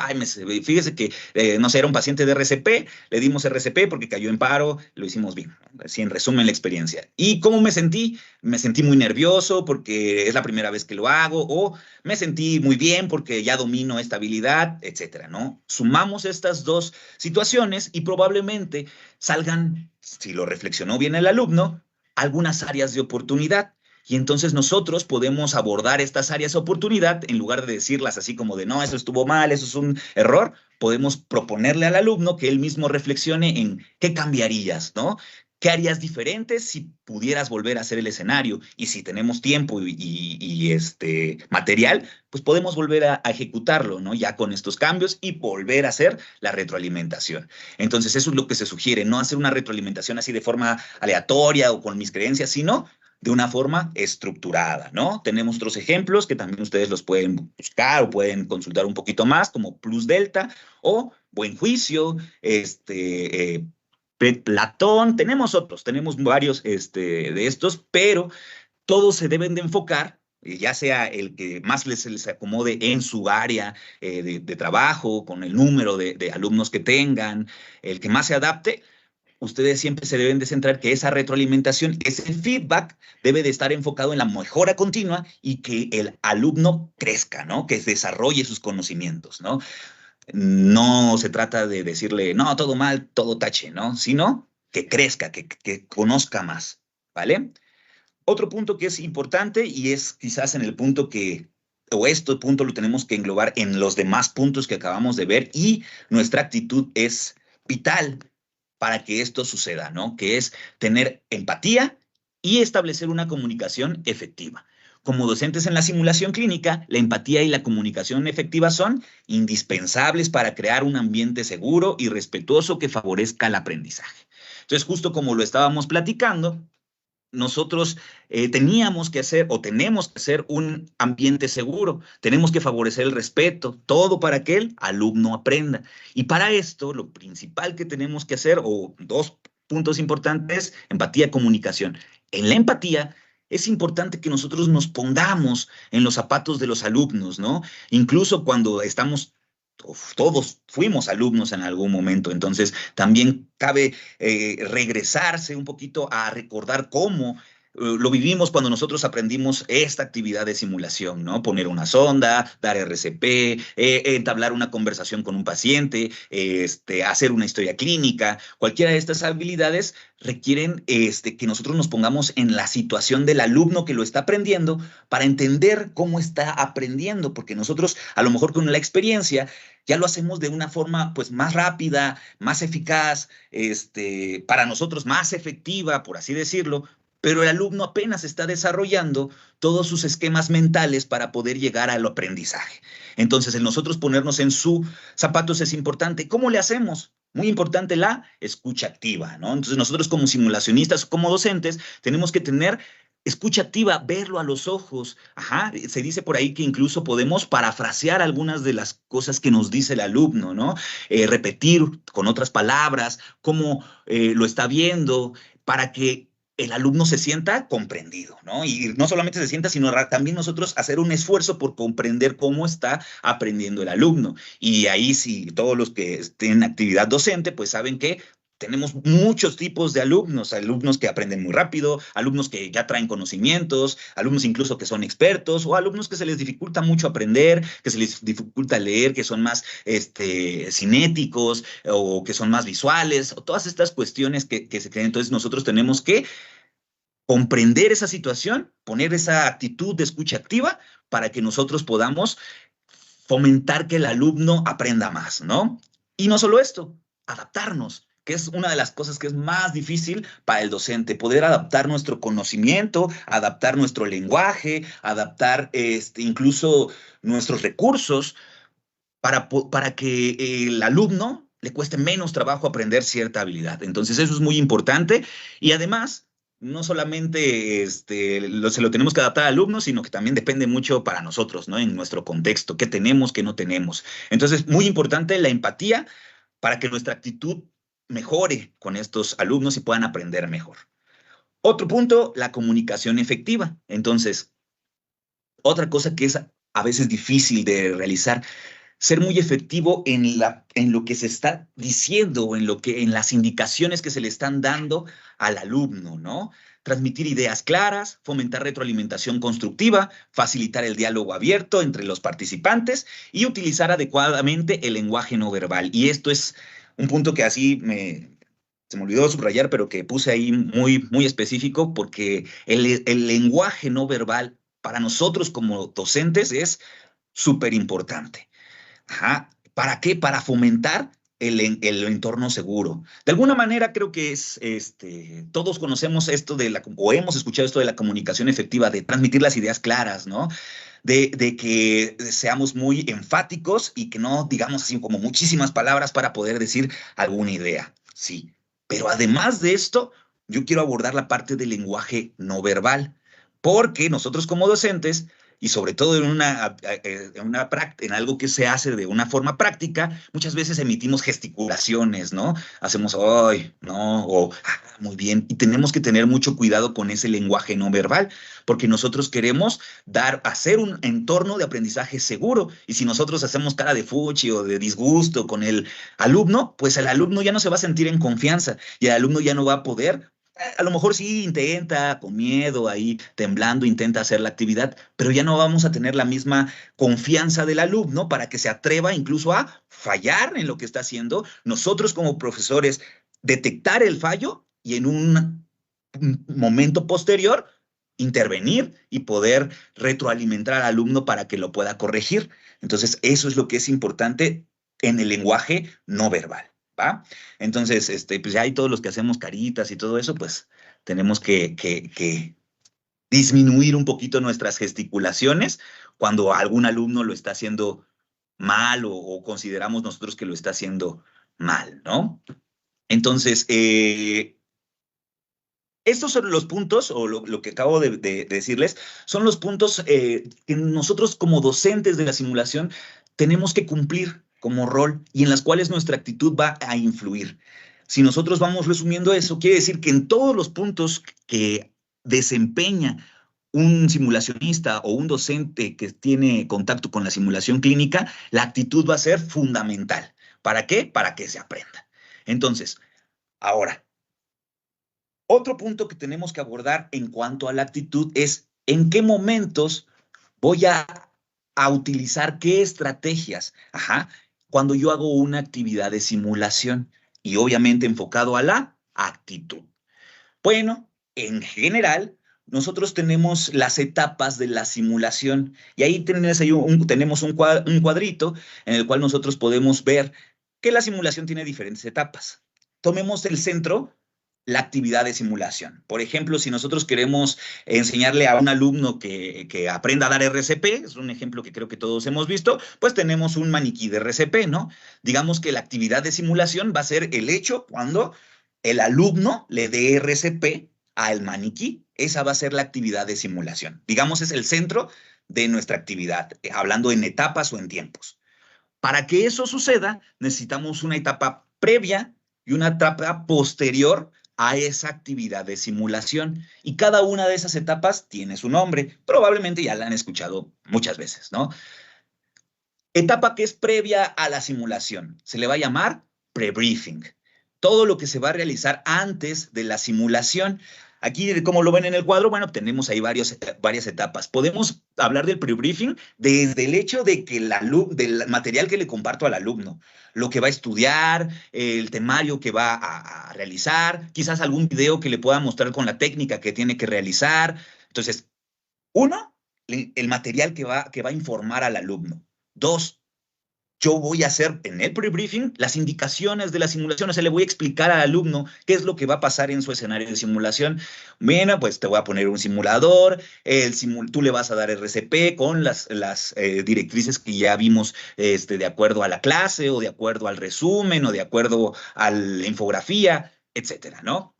fíjese que, no sé, era un paciente de RCP, le dimos RCP porque cayó en paro, lo hicimos bien. Así en resumen la experiencia. ¿Y cómo me sentí? Me sentí muy nervioso porque es la primera vez que lo hago, o me sentí muy bien porque ya domino esta habilidad, etcétera, ¿no? Sumamos estas dos situaciones y probablemente salgan, si lo reflexionó bien el alumno, algunas áreas de oportunidad. Y entonces nosotros podemos abordar estas áreas de oportunidad en lugar de decirlas así como de, no, eso estuvo mal, eso es un error. Podemos proponerle al alumno que él mismo reflexione en qué cambiarías, ¿no? ¿Qué harías diferente si pudieras volver a hacer el escenario? Y si tenemos tiempo y material, pues podemos volver a ejecutarlo, ¿no? Ya con estos cambios y volver a hacer la retroalimentación. Entonces eso es lo que se sugiere, no hacer una retroalimentación así de forma aleatoria o con mis creencias, sino de una forma estructurada, ¿no? Tenemos otros ejemplos que también ustedes los pueden buscar o pueden consultar un poquito más, como Plus Delta o Buen Juicio, Platón, tenemos otros, tenemos varios de estos, pero todos se deben de enfocar, ya sea el que más les acomode en su área de trabajo, con el número de alumnos que tengan, el que más se adapte. Ustedes siempre se deben de centrar que esa retroalimentación, ese feedback, debe de estar enfocado en la mejora continua y que el alumno crezca, ¿no? Que desarrolle sus conocimientos, ¿no? No se trata de decirle, no, todo mal, todo tache, ¿no? Sino que crezca, que conozca más, ¿vale? Otro punto que es importante y es quizás en el punto o este punto lo tenemos que englobar en los demás puntos que acabamos de ver y nuestra actitud es vital para que esto suceda, ¿no? Que es tener empatía y establecer una comunicación efectiva. Como docentes en la simulación clínica, la empatía y la comunicación efectiva son indispensables para crear un ambiente seguro y respetuoso que favorezca el aprendizaje. Entonces, justo como lo estábamos platicando, nosotros teníamos que hacer o tenemos que hacer un ambiente seguro, tenemos que favorecer el respeto, todo para que el alumno aprenda. Y para esto, lo principal que tenemos que hacer, o dos puntos importantes, empatía y comunicación. En la empatía, es importante que nosotros nos pongamos en los zapatos de los alumnos, ¿no? Incluso cuando estamos, todos fuimos alumnos en algún momento, entonces también cabe regresarse un poquito a recordar cómo lo vivimos cuando nosotros aprendimos esta actividad de simulación, ¿no? Poner una sonda, dar RCP, entablar una conversación con un paciente, hacer una historia clínica. Cualquiera de estas habilidades requieren que nosotros nos pongamos en la situación del alumno que lo está aprendiendo para entender cómo está aprendiendo, porque nosotros a lo mejor con la experiencia ya lo hacemos de una forma pues más rápida, más eficaz, para nosotros más efectiva, por así decirlo, pero el alumno apenas está desarrollando todos sus esquemas mentales para poder llegar al aprendizaje. Entonces, el nosotros ponernos en sus zapatos es importante. ¿Cómo le hacemos? Muy importante la escucha activa, ¿no? Entonces, nosotros como simulacionistas, como docentes, tenemos que tener escucha activa, verlo a los ojos. Ajá, se dice por ahí que incluso podemos parafrasear algunas de las cosas que nos dice el alumno, ¿no? Repetir con otras palabras cómo lo está viendo para que el alumno se sienta comprendido, ¿no? Y no solamente se sienta, sino también nosotros hacer un esfuerzo por comprender cómo está aprendiendo el alumno. Y ahí sí, todos los que tienen actividad docente, pues saben que tenemos muchos tipos de alumnos, alumnos que aprenden muy rápido, alumnos que ya traen conocimientos, alumnos incluso que son expertos, o alumnos que se les dificulta mucho aprender, que se les dificulta leer, que son más cinéticos o que son más visuales, o todas estas cuestiones que se creen. Entonces nosotros tenemos que comprender esa situación, poner esa actitud de escucha activa para que nosotros podamos fomentar que el alumno aprenda más, ¿no? Y no solo esto, adaptarnos, que es una de las cosas que es más difícil para el docente, poder adaptar nuestro conocimiento, adaptar nuestro lenguaje, adaptar incluso nuestros recursos para que el alumno le cueste menos trabajo aprender cierta habilidad. Entonces, eso es muy importante y además no solamente se lo tenemos que adaptar al alumno, sino que también depende mucho para nosotros, ¿no? En nuestro contexto, qué tenemos, qué no tenemos. Entonces, muy importante la empatía para que nuestra actitud mejore con estos alumnos y puedan aprender mejor. Otro punto, la comunicación efectiva. Entonces, otra cosa que es a veces difícil de realizar, ser muy efectivo en lo que se está diciendo, en las indicaciones que se le están dando al alumno, ¿no? Transmitir ideas claras, fomentar retroalimentación constructiva, facilitar el diálogo abierto entre los participantes y utilizar adecuadamente el lenguaje no verbal. Y esto es un punto que así se me olvidó subrayar, pero que puse ahí muy, muy específico, porque el lenguaje no verbal para nosotros como docentes es súper importante. Ajá. ¿Para qué? Para fomentar el entorno seguro. De alguna manera creo que es, todos conocemos esto o hemos escuchado esto de la comunicación efectiva, de transmitir las ideas claras, ¿no? De que seamos muy enfáticos y que no digamos así como muchísimas palabras para poder decir alguna idea. Sí, pero además de esto, yo quiero abordar la parte del lenguaje no verbal, porque nosotros como docentes y sobre todo en algo que se hace de una forma práctica, muchas veces emitimos gesticulaciones, ¿no? Hacemos, ¡ay! ¿No? O, muy bien. Y tenemos que tener mucho cuidado con ese lenguaje no verbal, porque nosotros queremos hacer un entorno de aprendizaje seguro. Y si nosotros hacemos cara de fuchi o de disgusto con el alumno, pues el alumno ya no se va a sentir en confianza y el alumno ya no va a poder. A lo mejor sí intenta, con miedo, ahí temblando, intenta hacer la actividad, pero ya no vamos a tener la misma confianza del alumno para que se atreva incluso a fallar en lo que está haciendo. Nosotros como profesores, detectar el fallo y en un momento posterior intervenir y poder retroalimentar al alumno para que lo pueda corregir. Entonces, eso es lo que es importante en el lenguaje no verbal. ¿Va? Entonces, pues ya hay todos los que hacemos caritas y todo eso, pues tenemos que disminuir un poquito nuestras gesticulaciones cuando algún alumno lo está haciendo mal o consideramos nosotros que lo está haciendo mal, ¿no? Entonces, estos son los puntos, o lo que acabo de decirles, son los puntos que nosotros como docentes de la simulación tenemos que cumplir como rol y en las cuales nuestra actitud va a influir. Si nosotros vamos resumiendo eso, quiere decir que en todos los puntos que desempeña un simulacionista o un docente que tiene contacto con la simulación clínica, la actitud va a ser fundamental. ¿Para qué? Para que se aprenda. Entonces, ahora, otro punto que tenemos que abordar en cuanto a la actitud es en qué momentos voy a utilizar qué estrategias. Cuando yo hago una actividad de simulación y obviamente enfocado a la actitud. Bueno, en general, nosotros tenemos las etapas de la simulación y ahí tenemos un cuadrito en el cual nosotros podemos ver que la simulación tiene diferentes etapas. Tomemos el centro, la actividad de simulación. Por ejemplo, si nosotros queremos enseñarle a un alumno que aprenda a dar RCP, es un ejemplo que creo que todos hemos visto, pues tenemos un maniquí de RCP, ¿no? Digamos que la actividad de simulación va a ser el hecho cuando el alumno le dé RCP al maniquí. Esa va a ser la actividad de simulación. Digamos, es el centro de nuestra actividad, hablando en etapas o en tiempos. Para que eso suceda, necesitamos una etapa previa y una etapa posterior a esa actividad de simulación. Y cada una de esas etapas tiene su nombre. Probablemente ya la han escuchado muchas veces, ¿no? Etapa que es previa a la simulación. Se le va a llamar pre-briefing. Todo lo que se va a realizar antes de la simulación. Aquí, como lo ven en el cuadro, bueno, tenemos ahí varias etapas. Podemos hablar del pre-briefing desde el hecho de que del material que le comparto al alumno, lo que va a estudiar, el temario que va a realizar, quizás algún video que le pueda mostrar con la técnica que tiene que realizar. Entonces, uno, el material que va a informar al alumno. Dos, yo voy a hacer en el pre-briefing las indicaciones de la simulación, o sea, le voy a explicar al alumno qué es lo que va a pasar en su escenario de simulación. Bueno, pues te voy a poner un simulador, tú le vas a dar RCP con las directrices que ya vimos de acuerdo a la clase o de acuerdo al resumen o de acuerdo a la infografía, etcétera, ¿no?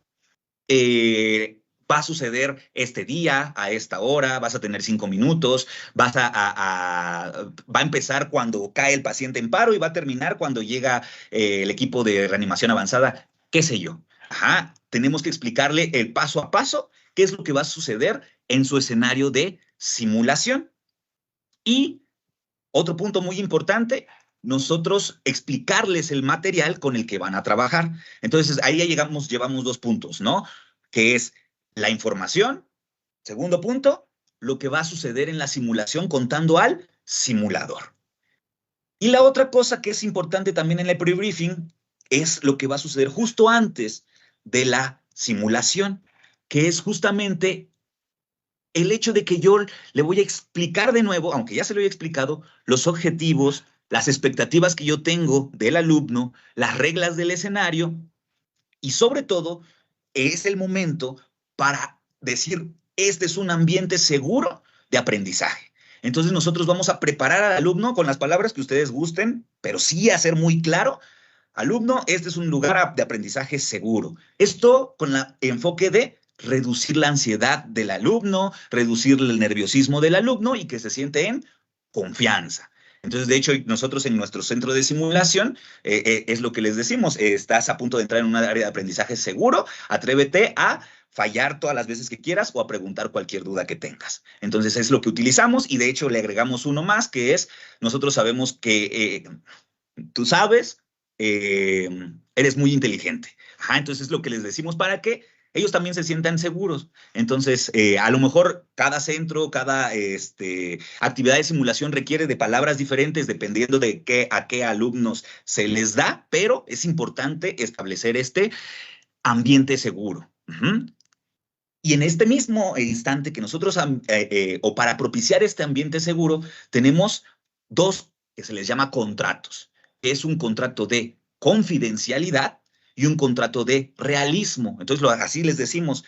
Va a suceder este día, a esta hora, vas a tener 5 minutos, va a empezar cuando cae el paciente en paro y va a terminar cuando llega el equipo de reanimación avanzada, qué sé yo. Tenemos que explicarle el paso a paso, qué es lo que va a suceder en su escenario de simulación. Y otro punto muy importante, nosotros explicarles el material con el que van a trabajar. Entonces, ahí ya llevamos 2 puntos, ¿no? Que es la información, segundo punto, lo que va a suceder en la simulación contando al simulador. Y la otra cosa que es importante también en el pre-briefing es lo que va a suceder justo antes de la simulación, que es justamente el hecho de que yo le voy a explicar de nuevo, aunque ya se lo he explicado, los objetivos, las expectativas que yo tengo del alumno, las reglas del escenario y sobre todo es el momento para decir, este es un ambiente seguro de aprendizaje. Entonces nosotros vamos a preparar al alumno con las palabras que ustedes gusten, pero sí hacer muy claro, alumno, este es un lugar de aprendizaje seguro. Esto con el enfoque de reducir la ansiedad del alumno, reducir el nerviosismo del alumno y que se siente en confianza. Entonces, de hecho, nosotros en nuestro centro de simulación es lo que les decimos, estás a punto de entrar en un área de aprendizaje seguro, atrévete a fallar todas las veces que quieras o a preguntar cualquier duda que tengas. Entonces, es lo que utilizamos y de hecho le agregamos uno más, que es, nosotros sabemos que tú sabes, eres muy inteligente. Entonces, es lo que les decimos para que ellos también se sientan seguros. Entonces, a lo mejor cada centro, cada actividad de simulación requiere de palabras diferentes dependiendo de a qué alumnos se les da, pero es importante establecer este ambiente seguro. Y en este mismo instante que nosotros, o para propiciar este ambiente seguro, tenemos 2 que se les llama contratos. Es un contrato de confidencialidad y un contrato de realismo. Entonces, así les decimos,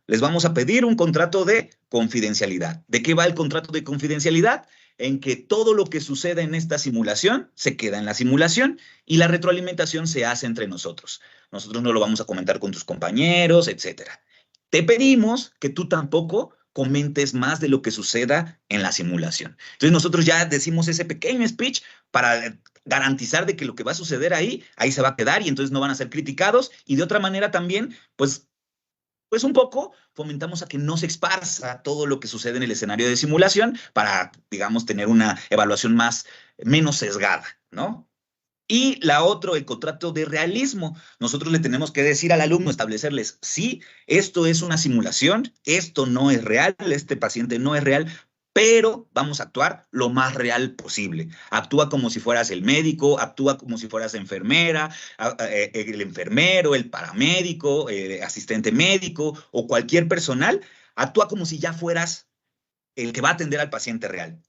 les vamos a pedir un contrato de confidencialidad. ¿De qué va el contrato de confidencialidad? En que todo lo que sucede en esta simulación se queda en la simulación y la retroalimentación se hace entre nosotros. Nosotros no lo vamos a comentar con tus compañeros, etcétera. Te pedimos que tú tampoco comentes más de lo que suceda en la simulación. Entonces, nosotros ya decimos ese pequeño speech para garantizar de que lo que va a suceder ahí se va a quedar y entonces no van a ser criticados. Y de otra manera también, pues pues un poco fomentamos a que no se esparza todo lo que sucede en el escenario de simulación para, digamos, tener una evaluación menos sesgada, ¿no? Y la otra, el contrato de realismo. Nosotros le tenemos que decir al alumno, establecerles, sí, esto es una simulación, esto no es real, este paciente no es real, pero vamos a actuar lo más real posible. Actúa como si fueras el médico, actúa como si fueras enfermera, el enfermero, el paramédico, asistente médico o cualquier personal, actúa como si ya fueras el que va a atender al paciente real.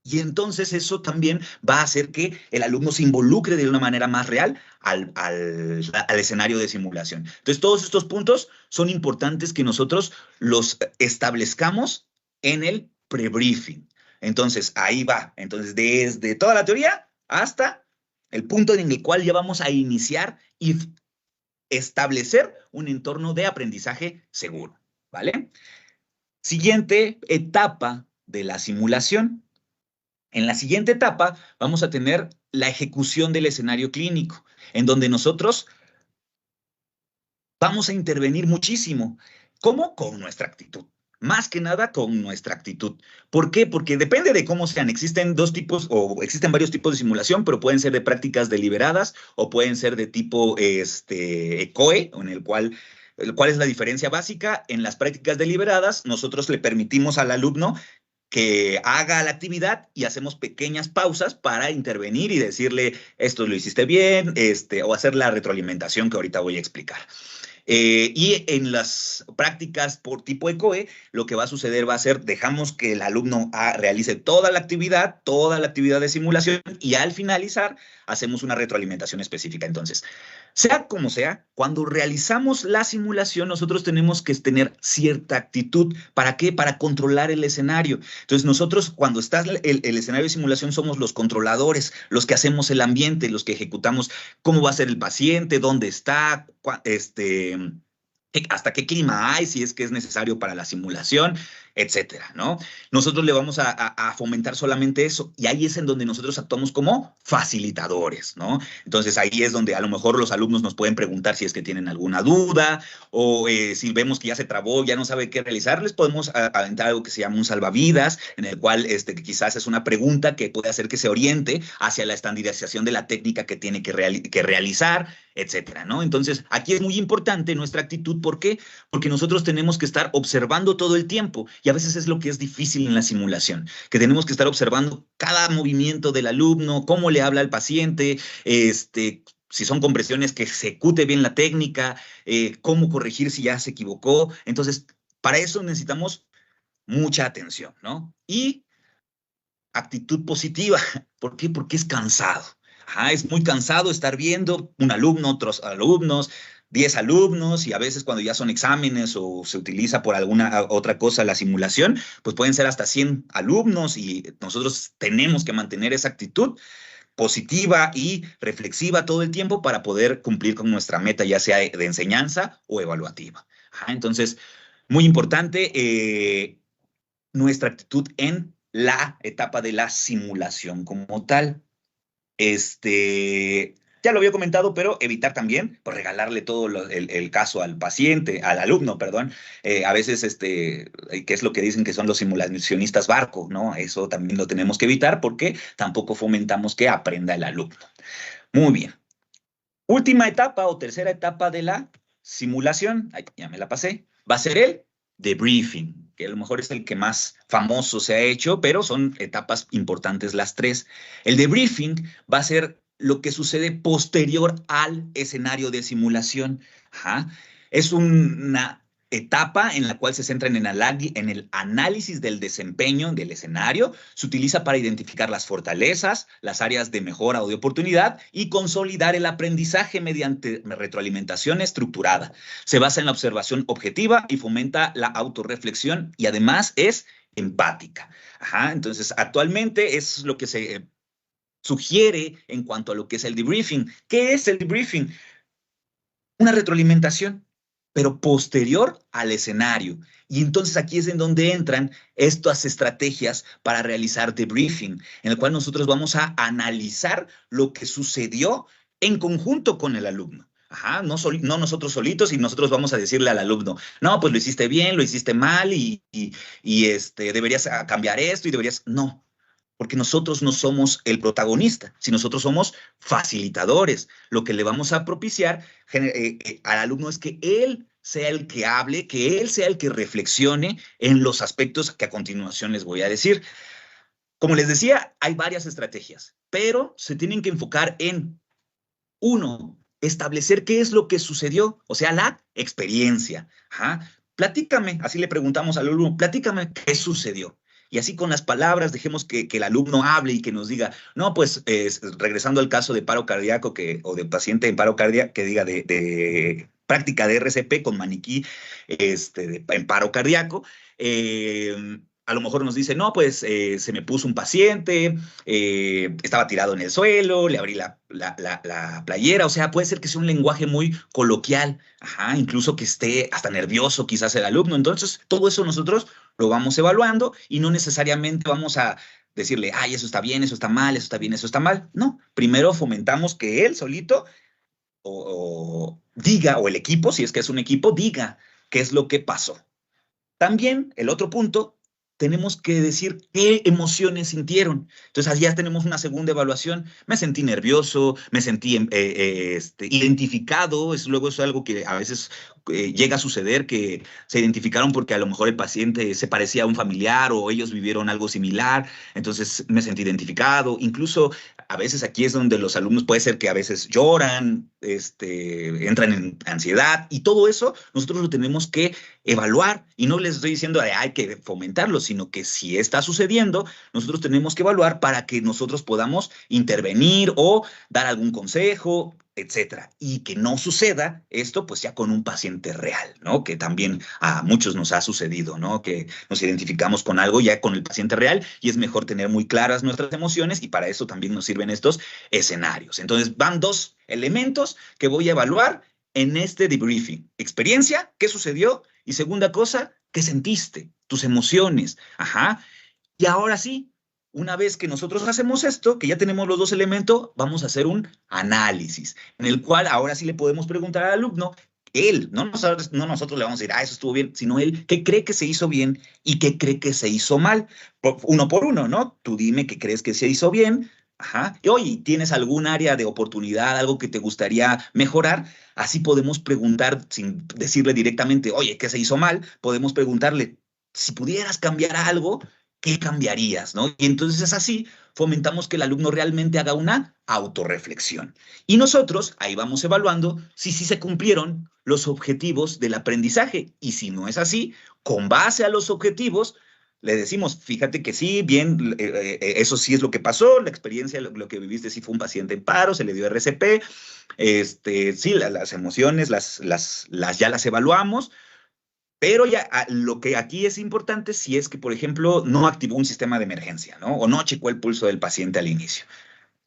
Y entonces eso también va a hacer que el alumno se involucre de una manera más real al escenario de simulación. Entonces, todos estos puntos son importantes que nosotros los establezcamos en el pre-briefing. Entonces, ahí va. Entonces, desde toda la teoría hasta el punto en el cual ya vamos a iniciar y establecer un entorno de aprendizaje seguro, ¿vale? Siguiente etapa de la simulación. En la siguiente etapa vamos a tener la ejecución del escenario clínico, en donde nosotros vamos a intervenir muchísimo. ¿Cómo? Con nuestra actitud. Más que nada con nuestra actitud. ¿Por qué? Porque depende de cómo sean. Existen dos tipos o existen varios tipos de simulación, pero pueden ser de prácticas deliberadas o pueden ser de tipo ECOE, en el cual ¿cuál es la diferencia básica? En las prácticas deliberadas, nosotros le permitimos al alumno que haga la actividad y hacemos pequeñas pausas para intervenir y decirle, esto lo hiciste bien, o hacer la retroalimentación que ahorita voy a explicar. Y en las prácticas por tipo ECOE, lo que va a suceder va a ser, dejamos que el alumno realice toda la actividad de simulación y al finalizar hacemos una retroalimentación específica. Entonces, sea como sea, cuando realizamos la simulación, nosotros tenemos que tener cierta actitud. ¿Para qué? Para controlar el escenario. Entonces, nosotros, cuando está el escenario de simulación, somos los controladores, los que hacemos el ambiente, los que ejecutamos cómo va a ser el paciente, dónde está, hasta qué clima hay, si es que es necesario para la simulación, etcétera, ¿no? Nosotros le vamos a fomentar solamente eso, y ahí es en donde nosotros actuamos como facilitadores, ¿no? Entonces ahí es donde a lo mejor los alumnos nos pueden preguntar si es que tienen alguna duda, o si vemos que ya se trabó, ya no sabe qué realizar, les podemos aventar algo que se llama un salvavidas, en el cual quizás es una pregunta que puede hacer que se oriente hacia la estandarización de la técnica que tiene que realizar, etcétera, ¿no? Entonces, aquí es muy importante nuestra actitud. ¿Por qué? Porque nosotros tenemos que estar observando todo el tiempo, y a veces es lo que es difícil en la simulación, que tenemos que estar observando cada movimiento del alumno, cómo le habla al paciente, si son compresiones, que ejecute bien la técnica, cómo corregir si ya se equivocó. Entonces, para eso necesitamos mucha atención, ¿no? Y actitud positiva. ¿Por qué? Porque es cansado. Es muy cansado estar viendo un alumno, otros alumnos, 10 alumnos, y a veces cuando ya son exámenes o se utiliza por alguna otra cosa la simulación, pues pueden ser hasta 100 alumnos, y nosotros tenemos que mantener esa actitud positiva y reflexiva todo el tiempo para poder cumplir con nuestra meta, ya sea de enseñanza o evaluativa. Entonces, muy importante nuestra actitud en la etapa de la simulación como tal. Ya lo había comentado, pero evitar también, pues, regalarle todo el caso al paciente, al alumno, perdón. A veces, que es lo que dicen que son los simulacionistas barco, ¿no? Eso también lo tenemos que evitar porque tampoco fomentamos que aprenda el alumno. Muy bien. Última etapa o tercera etapa de la simulación, ay, ya me la pasé, va a ser el debriefing, que a lo mejor es el que más famoso se ha hecho, pero son etapas importantes las tres. El debriefing va a ser lo que sucede posterior al escenario de simulación. Es una etapa en la cual se centra en el análisis del desempeño del escenario. Se utiliza para identificar las fortalezas, las áreas de mejora o de oportunidad y consolidar el aprendizaje mediante retroalimentación estructurada. Se basa en la observación objetiva y fomenta la autorreflexión, y además es empática. Entonces, actualmente es lo que se sugiere en cuanto a lo que es el debriefing. ¿Qué es el debriefing? Una retroalimentación, pero posterior al escenario. Y entonces aquí es en donde entran estas estrategias para realizar debriefing, en el cual nosotros vamos a analizar lo que sucedió en conjunto con el alumno. Ajá, no nosotros solitos y nosotros vamos a decirle al alumno, no, pues lo hiciste bien, lo hiciste mal deberías cambiar esto y deberías... No, porque nosotros no somos el protagonista, si nosotros somos facilitadores. Lo que le vamos a propiciar al alumno es que él sea el que hable, que él sea el que reflexione en los aspectos que a continuación les voy a decir. Como les decía, hay varias estrategias, pero se tienen que enfocar en, uno, establecer qué es lo que sucedió, o sea, la experiencia. Ajá. Platícame, así le preguntamos al alumno, platícame qué sucedió. Y así con las palabras dejemos que el alumno hable y que nos diga, no, pues regresando al caso de paro cardíaco o de paciente en paro cardíaco, que diga de práctica de RCP con maniquí en paro cardíaco, a lo mejor nos dice, no, pues se me puso un paciente, estaba tirado en el suelo, le abrí la playera, o sea, puede ser que sea un lenguaje muy coloquial, ajá, incluso que esté hasta nervioso quizás el alumno. Entonces, todo eso nosotros lo vamos evaluando y no necesariamente vamos a decirle, ay, eso está bien, eso está mal, eso está bien, eso está mal. No, primero fomentamos que él solito diga, o el equipo, si es que es un equipo, diga qué es lo que pasó. También, el otro punto, tenemos que decir qué emociones sintieron. Entonces, ya tenemos una segunda evaluación. Me sentí nervioso, me sentí identificado. Luego es algo que a veces llega a suceder, que se identificaron porque a lo mejor el paciente se parecía a un familiar o ellos vivieron algo similar. Entonces, me sentí identificado. Incluso, a veces aquí es donde los alumnos puede ser que a veces lloran, entran en ansiedad, y todo eso nosotros lo tenemos que evaluar, y no les estoy diciendo hay que fomentarlo, sino que si está sucediendo, nosotros tenemos que evaluar para que nosotros podamos intervenir o dar algún consejo, etcétera, y que no suceda esto pues ya con un paciente real, ¿no? Que también a muchos nos ha sucedido, ¿no? Que nos identificamos con algo ya con el paciente real, y es mejor tener muy claras nuestras emociones, y para eso también nos sirven estos escenarios. Entonces van dos elementos que voy a evaluar en este debriefing: experiencia, qué sucedió, y segunda cosa, qué sentiste, tus emociones. Ajá. Y ahora sí, una vez que nosotros hacemos esto, que ya tenemos los dos elementos, vamos a hacer un análisis, en el cual ahora sí le podemos preguntar al alumno, él, no nosotros le vamos a decir, eso estuvo bien, sino él, qué cree que se hizo bien y qué cree que se hizo mal. Uno por uno, ¿no? Tú dime qué crees que se hizo bien. Ajá. Y oye, ¿tienes algún área de oportunidad, algo que te gustaría mejorar? Así podemos preguntar, sin decirle directamente, oye, ¿qué se hizo mal? Podemos preguntarle, si pudieras cambiar algo, ¿qué cambiarías? ¿No? Y entonces así fomentamos que el alumno realmente haga una autorreflexión. Y nosotros ahí vamos evaluando si sí se cumplieron los objetivos del aprendizaje. Y si no es así, con base a los objetivos, le decimos, fíjate que sí, bien, eso sí es lo que pasó, la experiencia, lo que viviste sí fue un paciente en paro, se le dio RCP, sí, las emociones ya las evaluamos, pero ya lo que aquí es importante si es que, por ejemplo, no activó un sistema de emergencia, ¿no? O no checó el pulso del paciente al inicio.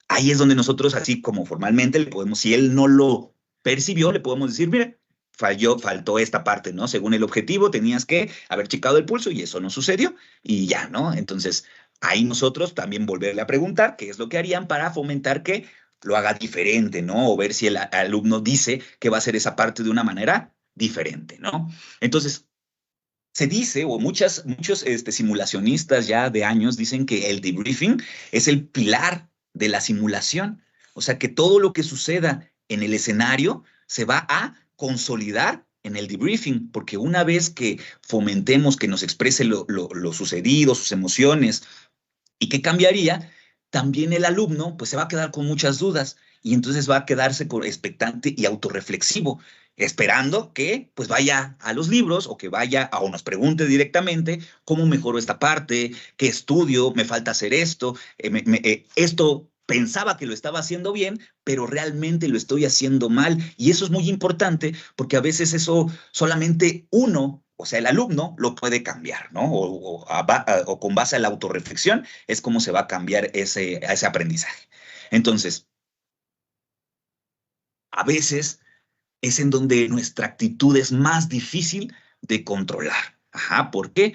Ahí es donde nosotros, así como formalmente, le podemos, si él no lo percibió, le podemos decir, mire, faltó esta parte, ¿no? Según el objetivo, tenías que haber checado el pulso y eso no sucedió, y ya, ¿no? Entonces, ahí nosotros también volverle a preguntar qué es lo que harían para fomentar que lo haga diferente, ¿no? O ver si el alumno dice que va a hacer esa parte de una manera diferente, ¿no? Entonces, se dice, o muchos simulacionistas ya de años dicen que el debriefing es el pilar de la simulación. O sea, que todo lo que suceda en el escenario se va a consolidar en el debriefing, porque una vez que fomentemos que nos exprese lo sucedido, sus emociones, y qué cambiaría, también el alumno pues se va a quedar con muchas dudas, y entonces va a quedarse expectante y autorreflexivo, esperando que pues vaya a los libros o que vaya o nos pregunte directamente cómo mejoro esta parte, qué estudio, me falta hacer esto, esto pensaba que lo estaba haciendo bien, pero realmente lo estoy haciendo mal. Y eso es muy importante porque a veces eso solamente uno, o sea, el alumno, lo puede cambiar, ¿no? O con base a la autorreflexión es como se va a cambiar ese aprendizaje. Entonces, a veces es en donde nuestra actitud es más difícil de controlar. Ajá, ¿por qué?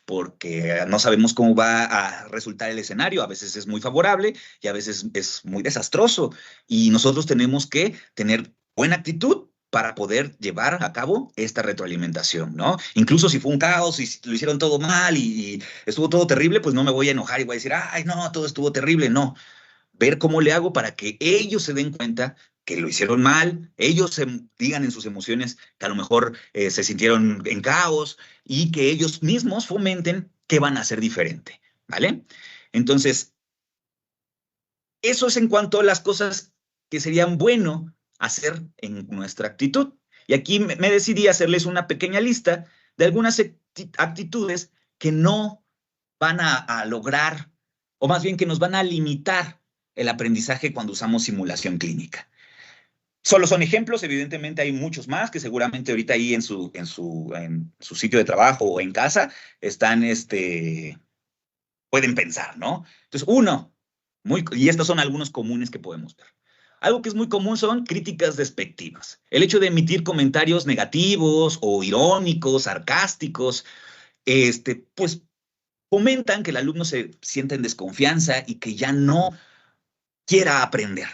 Porque no sabemos cómo va a resultar el escenario. A veces es muy favorable y a veces es muy desastroso. Y nosotros tenemos que tener buena actitud para poder llevar a cabo esta retroalimentación, ¿no? Incluso si fue un caos y lo hicieron todo mal y estuvo todo terrible, pues no me voy a enojar y voy a decir, ay, no, todo estuvo terrible, no. Ver cómo le hago para que ellos se den cuenta que lo hicieron mal, ellos se digan en sus emociones que a lo mejor se sintieron en caos y que ellos mismos fomenten qué van a hacer diferente, ¿vale? Entonces, eso es en cuanto a las cosas que serían bueno hacer en nuestra actitud. Y aquí me decidí hacerles una pequeña lista de algunas actitudes que no van a lograr, o más bien que nos van a limitar el aprendizaje cuando usamos simulación clínica. Solo son ejemplos, evidentemente hay muchos más que seguramente ahorita ahí en su sitio de trabajo o en casa están, pueden pensar, ¿no? Entonces, y estos son algunos comunes que podemos ver. Algo que es muy común son críticas despectivas. El hecho de emitir comentarios negativos o irónicos, sarcásticos, pues fomentan que el alumno se sienta en desconfianza y que ya no quiera aprender.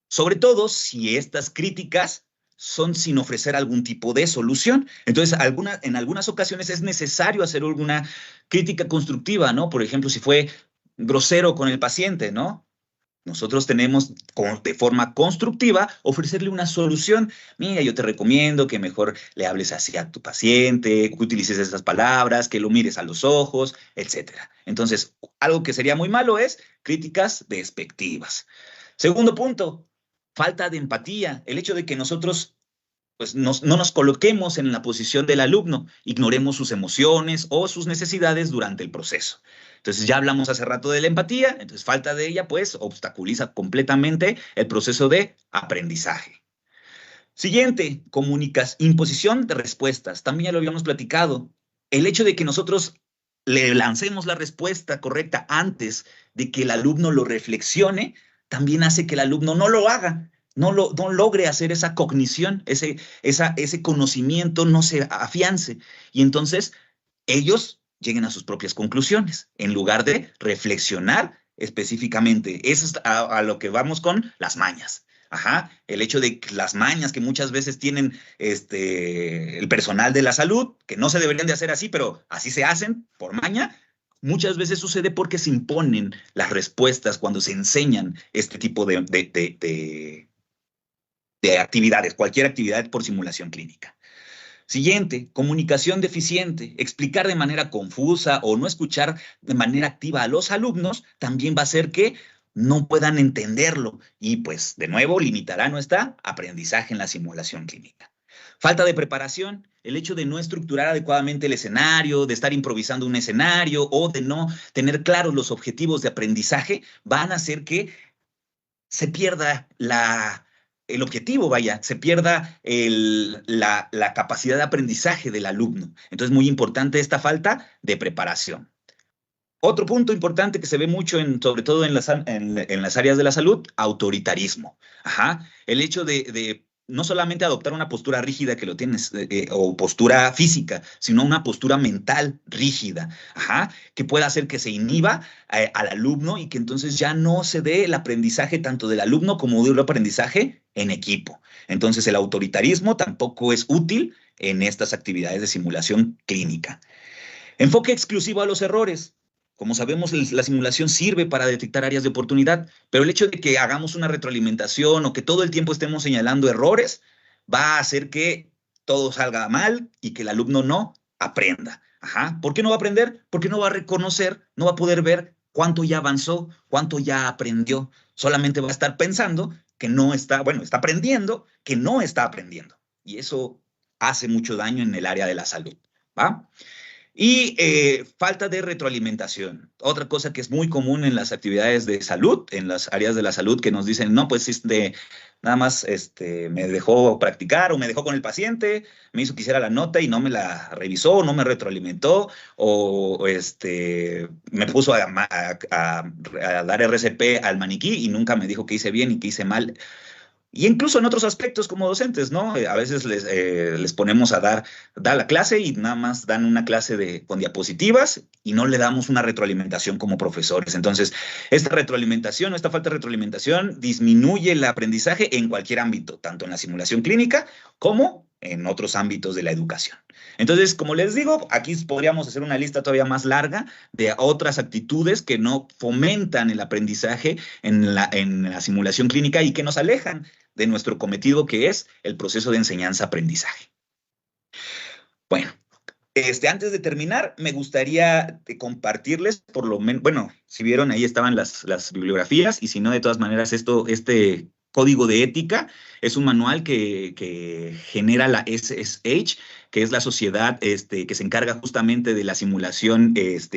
Sobre todo si estas críticas son sin ofrecer algún tipo de solución. Entonces, en algunas ocasiones es necesario hacer alguna crítica constructiva, ¿no? Por ejemplo, si fue grosero con el paciente, ¿no? Nosotros tenemos de forma constructiva ofrecerle una solución. Mira, yo te recomiendo que mejor le hables así a tu paciente, que utilices esas palabras, que lo mires a los ojos, etcétera. Entonces, algo que sería muy malo es críticas despectivas. Segundo punto, falta de empatía. El hecho de que nosotros pues no nos coloquemos en la posición del alumno, ignoremos sus emociones o sus necesidades durante el proceso. Entonces ya hablamos hace rato de la empatía, entonces falta de ella pues obstaculiza completamente el proceso de aprendizaje. Siguiente, imposición de respuestas. También ya lo habíamos platicado. El hecho de que nosotros le lancemos la respuesta correcta antes de que el alumno lo reflexione, también hace que el alumno no lo haga. No logre hacer esa cognición, ese conocimiento no se afiance. Y entonces ellos lleguen a sus propias conclusiones, en lugar de reflexionar específicamente. Eso es a lo que vamos con las mañas. Ajá, el hecho de que las mañas que muchas veces tienen el personal de la salud, que no se deberían de hacer así, pero así se hacen por maña, muchas veces sucede porque se imponen las respuestas cuando se enseñan este tipo de actividades, cualquier actividad por simulación clínica. Siguiente, comunicación deficiente. Explicar de manera confusa o no escuchar de manera activa a los alumnos también va a hacer que no puedan entenderlo y pues de nuevo limitará nuestro aprendizaje en la simulación clínica. Falta de preparación, el hecho de no estructurar adecuadamente el escenario, de estar improvisando un escenario o de no tener claros los objetivos de aprendizaje van a hacer que se pierda el objetivo, se pierda la capacidad de aprendizaje del alumno. Entonces, muy importante esta falta de preparación. Otro punto importante que se ve mucho, sobre todo en las áreas de la salud, autoritarismo. Ajá. El hecho de no solamente adoptar una postura rígida que lo tienes, o postura física, sino una postura mental rígida, ajá, que pueda hacer que se inhiba al alumno y que entonces ya no se dé el aprendizaje tanto del alumno como del aprendizaje en equipo. Entonces el autoritarismo tampoco es útil en estas actividades de simulación clínica. Enfoque exclusivo a los errores. Como sabemos, la simulación sirve para detectar áreas de oportunidad, pero el hecho de que hagamos una retroalimentación o que todo el tiempo estemos señalando errores va a hacer que todo salga mal y que el alumno no aprenda. Ajá. ¿Por qué no va a aprender? Porque no va a reconocer, no va a poder ver cuánto ya avanzó, cuánto ya aprendió. Solamente va a estar pensando que no está, está aprendiendo, que no está aprendiendo. Y eso hace mucho daño en el área de la salud, ¿va? Y falta de retroalimentación. Otra cosa que es muy común en las actividades de salud, en las áreas de la salud, que nos dicen, no, pues nada más me dejó practicar o me dejó con el paciente, me hizo que hiciera la nota y no me la revisó, no me retroalimentó, o me puso a dar RCP al maniquí y nunca me dijo que hice bien y que hice mal. Y incluso en otros aspectos como docentes, ¿no? A veces les ponemos a dar la clase y nada más dan una clase con diapositivas y no le damos una retroalimentación como profesores. Entonces, esta retroalimentación o esta falta de retroalimentación disminuye el aprendizaje en cualquier ámbito, tanto en la simulación clínica como en otros ámbitos de la educación. Entonces, como les digo, aquí podríamos hacer una lista todavía más larga de otras actitudes que no fomentan el aprendizaje en la simulación clínica y que nos alejan de nuestro cometido, que es el proceso de enseñanza-aprendizaje. Bueno, antes de terminar, me gustaría compartirles, por lo menos, bueno, si vieron, ahí estaban las bibliografías, y si no, de todas maneras, este código de ética es un manual que genera la SSH, que es la sociedad que se encarga justamente de la simulación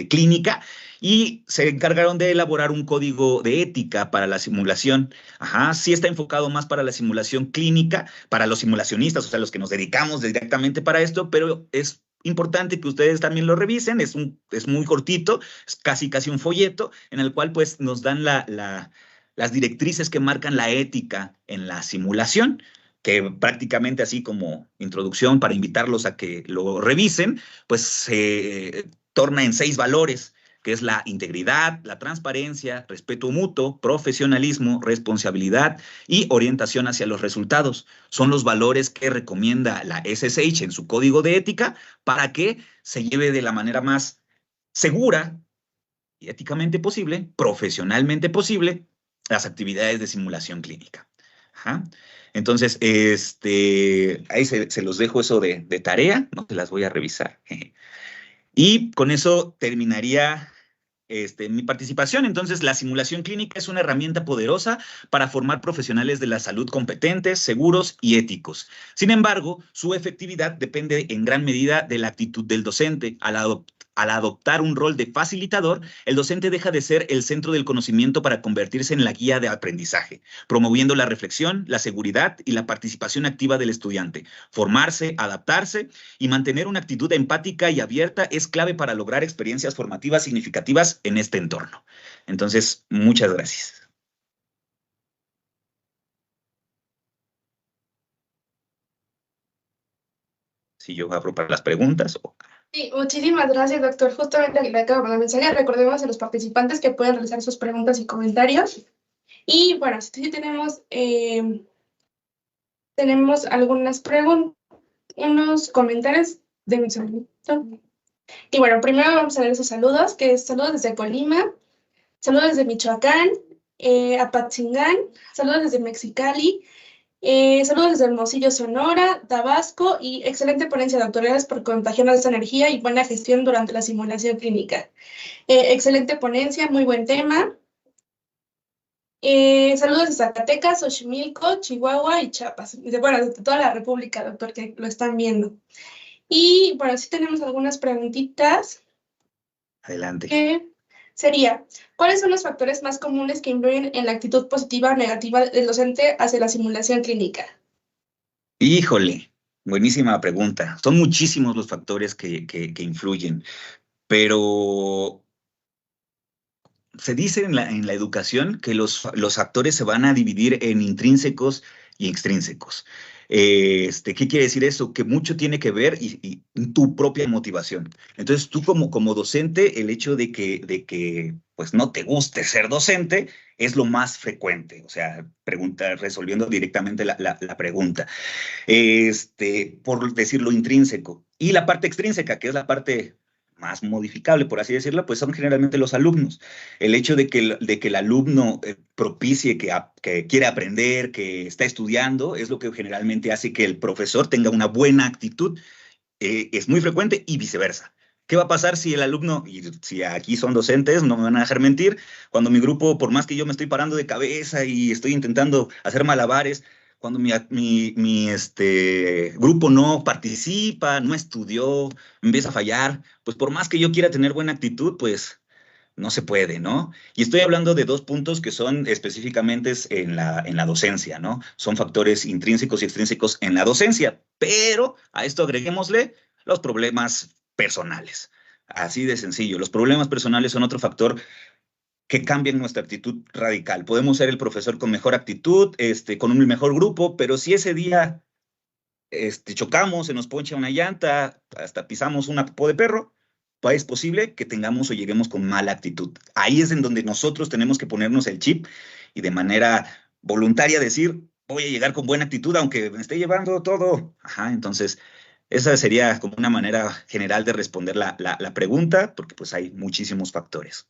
clínica, y se encargaron de elaborar un código de ética para la simulación. Ajá, sí está enfocado más para la simulación clínica, para los simulacionistas, o sea, los que nos dedicamos directamente para esto, pero es importante que ustedes también lo revisen. Es muy cortito, es casi un folleto en el cual pues nos dan las directrices que marcan la ética en la simulación, que prácticamente, así como introducción para invitarlos a que lo revisen, pues se torna en 6 valores, que es la integridad, la transparencia, respeto mutuo, profesionalismo, responsabilidad y orientación hacia los resultados. Son los valores que recomienda la SSH en su código de ética para que se lleve de la manera más segura y éticamente posible, profesionalmente posible, las actividades de simulación clínica. Ajá. Entonces, ahí se los dejo eso de tarea, no te las voy a revisar. Y con eso terminaría mi participación. Entonces, la simulación clínica es una herramienta poderosa para formar profesionales de la salud competentes, seguros y éticos. Sin embargo, su efectividad depende en gran medida de la actitud del docente. Al adoptar un rol de facilitador, el docente deja de ser el centro del conocimiento para convertirse en la guía de aprendizaje, promoviendo la reflexión, la seguridad y la participación activa del estudiante. Formarse, adaptarse y mantener una actitud empática y abierta es clave para lograr experiencias formativas significativas en este entorno. Entonces, muchas gracias. Si yo abro para las preguntas. Sí, muchísimas gracias, doctor. Justamente le acabo de mandar mensaje. Recordemos a los participantes que pueden realizar sus preguntas y comentarios. Y bueno, sí tenemos algunas preguntas, unos comentarios de mi segundito. Y bueno, primero vamos a ver sus saludos, que es saludos desde Colima, saludos desde Michoacán, Apatzingán, saludos desde Mexicali, saludos desde Hermosillo, Sonora, Tabasco, y excelente ponencia de autoridades por contagiarnos esta energía y buena gestión durante la simulación clínica. Excelente ponencia, muy buen tema. Saludos de Zacatecas, Xochimilco, Chihuahua y Chiapas. Bueno, de toda la República, doctor, que lo están viendo. Y bueno, sí tenemos algunas preguntitas. Adelante. Sería, ¿cuáles son los factores más comunes que influyen en la actitud positiva o negativa del docente hacia la simulación clínica? Híjole, buenísima pregunta. Son muchísimos los factores que influyen, pero se dice en la educación que los factores se van a dividir en intrínsecos y extrínsecos. ¿Qué quiere decir eso? Que mucho tiene que ver y tu propia motivación. Entonces, tú como docente, el hecho de que pues no te guste ser docente es lo más frecuente. O sea, resolviendo directamente la pregunta. Por decirlo intrínseco. Y la parte extrínseca, que es la parte más modificable, por así decirlo, pues son generalmente los alumnos. El hecho de que el alumno propicie que quiere aprender, que está estudiando, es lo que generalmente hace que el profesor tenga una buena actitud. Es muy frecuente y viceversa. ¿Qué va a pasar si el alumno, y si aquí son docentes, no me van a dejar mentir, cuando mi grupo, por más que yo me estoy parando de cabeza y estoy intentando hacer malabares, cuando mi grupo no participa, no estudió, empieza a fallar, pues por más que yo quiera tener buena actitud, pues no se puede, ¿no? Y estoy hablando de 2 puntos que son específicamente en la docencia, ¿no? Son factores intrínsecos y extrínsecos en la docencia, pero a esto agreguémosle los problemas personales. Así de sencillo. Los problemas personales son otro factor que cambien nuestra actitud radical. Podemos ser el profesor con mejor actitud, con un mejor grupo, pero si ese día chocamos, se nos poncha una llanta, hasta pisamos una popó de perro, pues es posible que tengamos o lleguemos con mala actitud. Ahí es en donde nosotros tenemos que ponernos el chip y de manera voluntaria decir, voy a llegar con buena actitud, aunque me esté llevando todo. Ajá, entonces, esa sería como una manera general de responder la pregunta, porque pues hay muchísimos factores.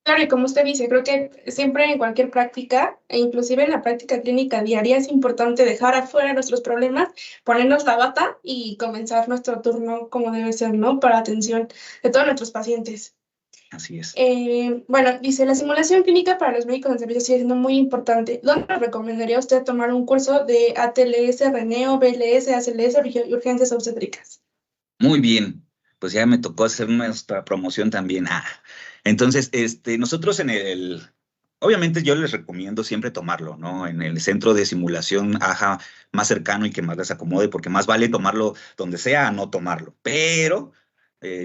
Claro, y como usted dice, creo que siempre en cualquier práctica, e inclusive en la práctica clínica diaria, es importante dejar afuera nuestros problemas, ponernos la bata y comenzar nuestro turno como debe ser, ¿no? Para atención de todos nuestros pacientes. Así es. Bueno, dice, la simulación clínica para los médicos en servicio sigue siendo muy importante. ¿Dónde recomendaría usted tomar un curso de ATLS, RENEO, BLS, ACLS y urgencias obstétricas? Muy bien, pues ya me tocó hacer nuestra promoción también. Entonces, nosotros obviamente yo les recomiendo siempre tomarlo, ¿no? En el centro de simulación AJA más cercano y que más les acomode, porque más vale tomarlo donde sea a no tomarlo. Pero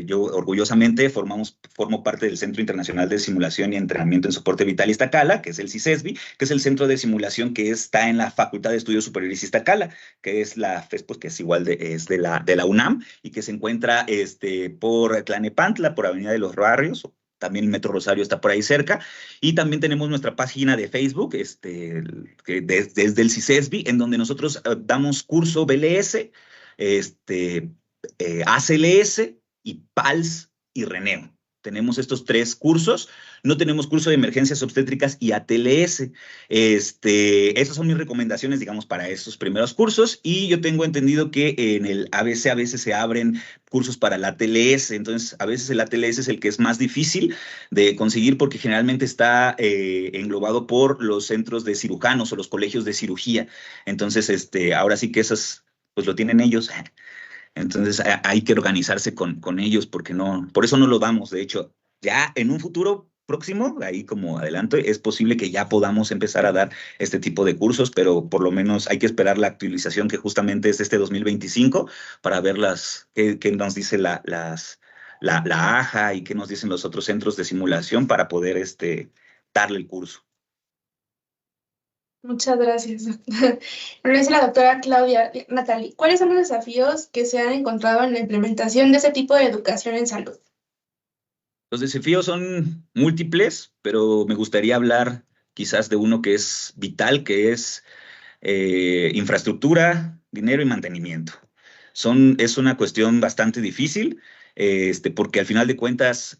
yo orgullosamente formo parte del Centro Internacional de Simulación y Entrenamiento en Soporte Vital Iztacala, que es el CISESBI, que es el centro de simulación que está en la Facultad de Estudios Superiores Iztacala, que es la FES, pues, que es igual es de la UNAM y que se encuentra por Tlanepantla, por Avenida de los Barrios. También el Metro Rosario está por ahí cerca. Y también tenemos nuestra página de Facebook, desde el CISESBI, en donde nosotros damos curso BLS, ACLS y PALS y RENEO. Tenemos estos 3 cursos. No tenemos curso de emergencias obstétricas y ATLS. Esas son mis recomendaciones, digamos, para estos primeros cursos. Y yo tengo entendido que en el ABC a veces se abren cursos para el ATLS. Entonces, a veces el ATLS es el que es más difícil de conseguir porque generalmente está englobado por los centros de cirujanos o los colegios de cirugía. Entonces, ahora sí que esas, pues lo tienen ellos. Entonces hay que organizarse con ellos porque por eso no lo damos. De hecho, ya en un futuro próximo, ahí como adelanto, es posible que ya podamos empezar a dar este tipo de cursos, pero por lo menos hay que esperar la actualización que justamente es 2025 para ver qué nos dice la AJA y qué nos dicen los otros centros de simulación para poder darle el curso. Muchas gracias. Lo dice la doctora Claudia Natali. ¿Cuáles son los desafíos que se han encontrado en la implementación de ese tipo de educación en salud? Los desafíos son múltiples, pero me gustaría hablar quizás de uno que es vital, que es infraestructura, dinero y mantenimiento. Es una cuestión bastante difícil, porque al final de cuentas,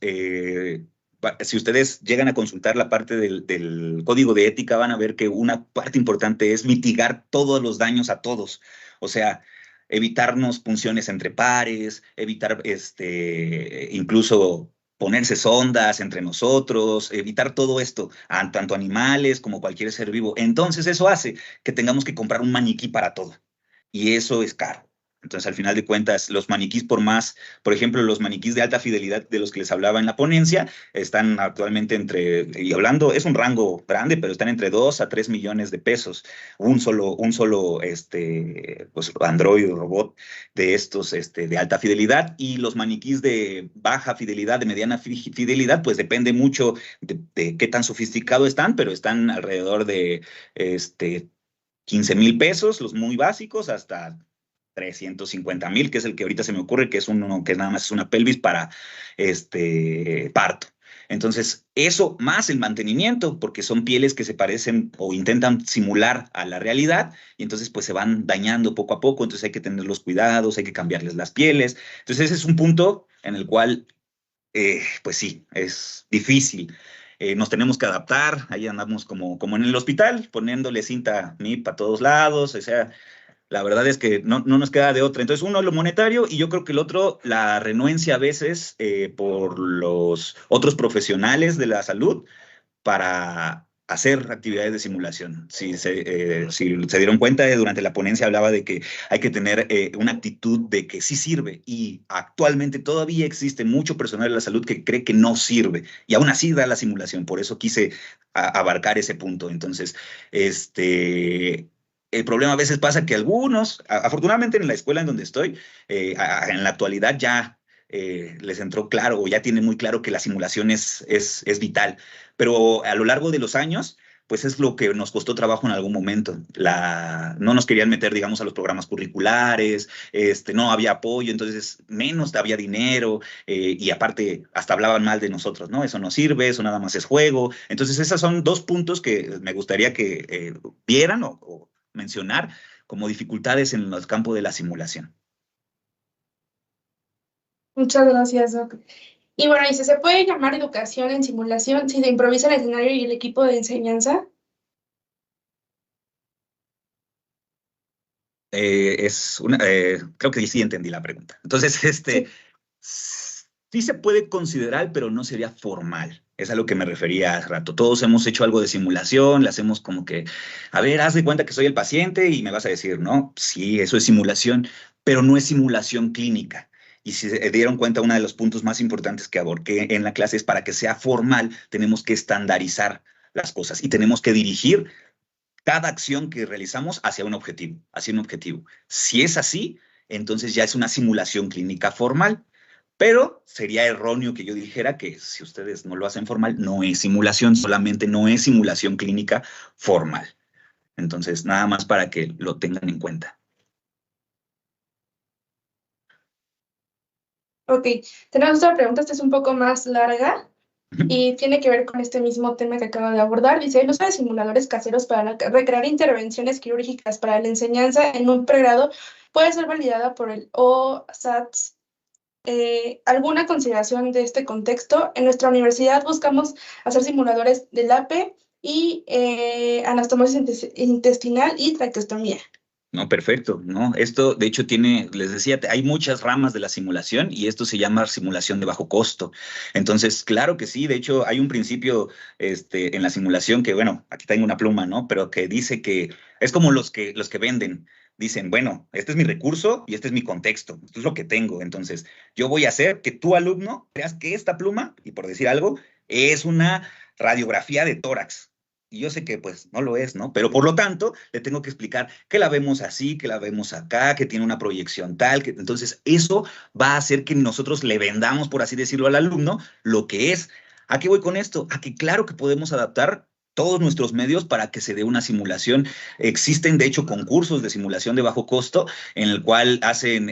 si ustedes llegan a consultar la parte del código de ética, van a ver que una parte importante es mitigar todos los daños a todos. O sea, evitarnos punciones entre pares, evitar incluso ponerse sondas entre nosotros, evitar todo esto, tanto animales como cualquier ser vivo. Entonces eso hace que tengamos que comprar un maniquí para todo. Y eso es caro. Entonces, al final de cuentas, los maniquís por ejemplo, los maniquís de alta fidelidad de los que les hablaba en la ponencia, están actualmente es un rango grande, pero están entre 2 a 3 millones de pesos. Un solo pues, Android robot de estos, de alta fidelidad, y los maniquís de baja fidelidad, de mediana fidelidad, pues depende mucho de qué tan sofisticado están, pero están alrededor de 15,000 pesos, los muy básicos, hasta 350,000, que es el que ahorita se me ocurre, que es uno que nada más es una pelvis para parto. Entonces, eso más el mantenimiento, porque son pieles que se parecen o intentan simular a la realidad, y entonces pues se van dañando poco a poco, entonces hay que tener los cuidados, hay que cambiarles las pieles. Entonces, ese es un punto en el cual, pues sí, es difícil. Nos tenemos que adaptar, ahí andamos como en el hospital, poniéndole cinta MIP a todos lados, o sea, la verdad es que no nos queda de otra. Entonces, uno, lo monetario, y yo creo que el otro, la renuencia a veces por los otros profesionales de la salud para hacer actividades de simulación. Si se dieron cuenta, durante la ponencia hablaba de que hay que tener una actitud de que sí sirve, y actualmente todavía existe mucho personal de la salud que cree que no sirve, y aún así da la simulación. Por eso quise abarcar ese punto. Entonces, el problema a veces pasa que algunos, afortunadamente en la escuela en donde estoy, en la actualidad ya les entró claro o ya tienen muy claro que la simulación es vital. Pero a lo largo de los años, pues es lo que nos costó trabajo en algún momento. No nos querían meter, digamos, a los programas curriculares, no había apoyo, entonces menos había dinero, y aparte hasta hablaban mal de nosotros, ¿no? Eso no sirve, eso nada más es juego. Entonces esos son dos puntos que me gustaría que vieran o mencionar como dificultades en el campo de la simulación. Muchas gracias, Doc. Y bueno, dice, ¿se puede llamar educación en simulación si se improvisa el escenario y el equipo de enseñanza? Creo que sí entendí la pregunta. Entonces, Sí. sí se puede considerar, pero no sería formal. Es a lo que me refería hace rato. Todos hemos hecho algo de simulación, le hacemos como que, a ver, haz de cuenta que soy el paciente y me vas a decir, no, sí, eso es simulación, pero no es simulación clínica. Y si se dieron cuenta, uno de los puntos más importantes que abordé en la clase es para que sea formal, tenemos que estandarizar las cosas y tenemos que dirigir cada acción que realizamos hacia un objetivo, hacia un objetivo. Si es así, entonces ya es una simulación clínica formal. Pero sería erróneo que yo dijera que si ustedes no lo hacen formal, no es simulación, solamente no es simulación clínica formal. Entonces, nada más para que lo tengan en cuenta. Ok, tenemos otra pregunta, esta es un poco más larga Ujú. y tiene que ver con este mismo tema que acabo de abordar. Dice, el uso de simuladores caseros para recrear intervenciones quirúrgicas para la enseñanza en un pregrado puede ser validada por el OSATS. ¿Alguna consideración de este contexto? En nuestra universidad buscamos hacer simuladores del AP y anastomosis intestinal y traqueostomía. No, perfecto, ¿no? Esto, de hecho, tiene, les decía, hay muchas ramas de la simulación y esto se llama simulación de bajo costo. Entonces, claro que sí, de hecho, hay un principio, en la simulación que, bueno, aquí tengo una pluma, ¿no? Pero que dice que es como los que venden. Dicen, bueno, este es mi recurso y este es mi contexto, esto es lo que tengo. Entonces, yo voy a hacer que tu alumno creas que esta pluma, y por decir algo, es una radiografía de tórax. Y yo sé que pues no lo es, ¿no? Pero por lo tanto, le tengo que explicar que la vemos así, que la vemos acá, que tiene una proyección tal, que entonces eso va a hacer que nosotros le vendamos, por así decirlo, al alumno lo que es. ¿A qué voy con esto? A que claro que podemos adaptar todos nuestros medios para que se dé una simulación. Existen, de hecho, concursos de simulación de bajo costo en el cual hacen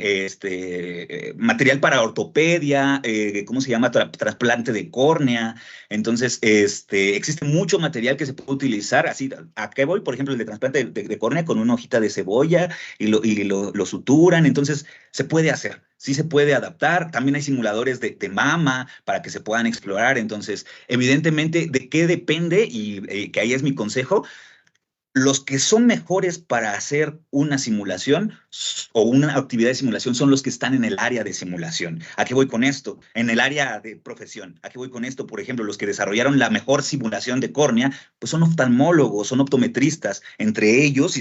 material para ortopedia, ¿cómo se llama? Trasplante de córnea. Entonces, existe mucho material que se puede utilizar. Así, ¿a qué voy? Por ejemplo, el de trasplante de córnea con una hojita de cebolla y lo suturan. Entonces, se puede hacer, sí se puede adaptar. También hay simuladores de mama para que se puedan explorar. Entonces, evidentemente, ¿de qué depende? Y que ahí es mi consejo. Los que son mejores para hacer una simulación o una actividad de simulación son los que están en el área de simulación. ¿A qué voy con esto? En el área de profesión. ¿A qué voy con esto? Por ejemplo, los que desarrollaron la mejor simulación de córnea, pues son oftalmólogos, son optometristas. Entre ellos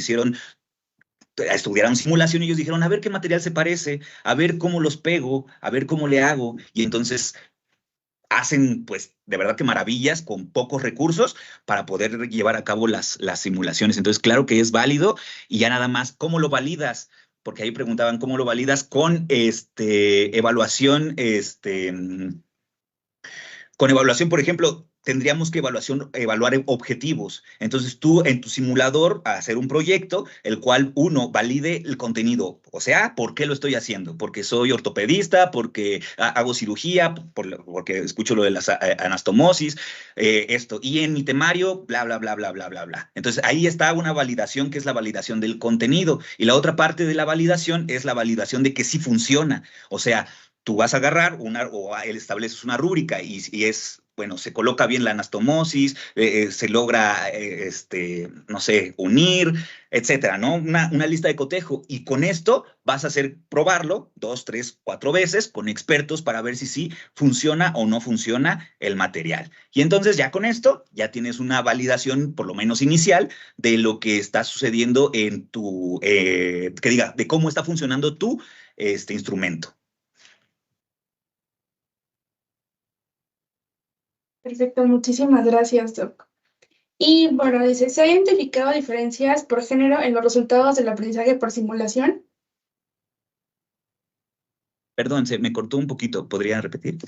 estudiaron simulación y ellos dijeron, a ver qué material se parece, a ver cómo los pego, a ver cómo le hago. Y entonces hacen, pues, de verdad que maravillas con pocos recursos para poder llevar a cabo las simulaciones. Entonces, claro que es válido y ya nada más, ¿cómo lo validas? Porque ahí preguntaban cómo lo validas con evaluación, con evaluación, por ejemplo, tendríamos que evaluar objetivos. Entonces, tú en tu simulador, a hacer un proyecto, el cual uno valide el contenido. O sea, ¿por qué lo estoy haciendo? Porque soy ortopedista, porque hago cirugía, porque escucho lo de la anastomosis, esto. Y en mi temario, bla, bla, bla, bla, bla, bla, bla. Entonces, ahí está una validación que es la validación del contenido. Y la otra parte de la validación es la validación de que sí funciona. O sea, tú vas a agarrar o él estableces una rúbrica y es, bueno, se coloca bien la anastomosis, se logra, no sé, unir, etcétera, ¿no? Una lista de cotejo. Y con esto vas a hacer probarlo 2, 3, 4 veces con expertos para ver si sí funciona o no funciona el material. Y entonces ya con esto ya tienes una validación, por lo menos inicial, de lo que está sucediendo en que diga, de cómo está funcionando tu instrumento. Perfecto, muchísimas gracias, Doc. Y bueno, dice, ¿se han identificado diferencias por género en los resultados del aprendizaje por simulación? Perdón, se me cortó un poquito. ¿Podría repetir?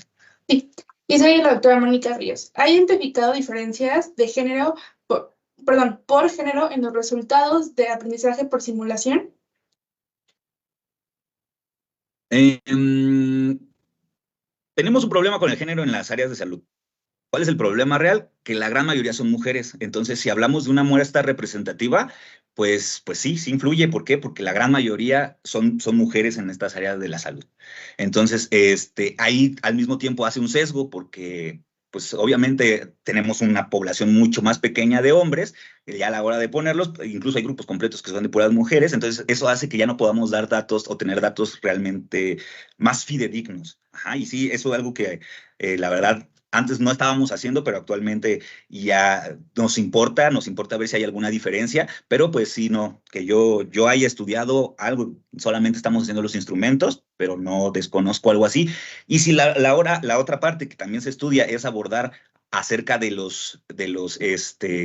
Sí, y soy la doctora Mónica Ríos. ¿Ha identificado diferencias de género, por género en los resultados de aprendizaje por simulación? Tenemos un problema con el género en las áreas de salud. ¿Cuál es el problema real? Que la gran mayoría son mujeres. Entonces, si hablamos de una muestra representativa, pues sí, sí influye. ¿Por qué? Porque la gran mayoría son mujeres en estas áreas de la salud. Entonces, ahí al mismo tiempo hace un sesgo porque, pues obviamente tenemos una población mucho más pequeña de hombres, y ya a la hora de ponerlos, incluso hay grupos completos que son de puras mujeres, entonces eso hace que ya no podamos dar datos o tener datos realmente más fidedignos. Ajá, y sí, eso es algo que la verdad antes no estábamos haciendo, pero actualmente ya nos importa ver si hay alguna diferencia, pero pues sí, no, que yo haya estudiado algo, solamente estamos haciendo los instrumentos, pero no desconozco algo así. Y si la otra parte que también se estudia es abordar acerca de los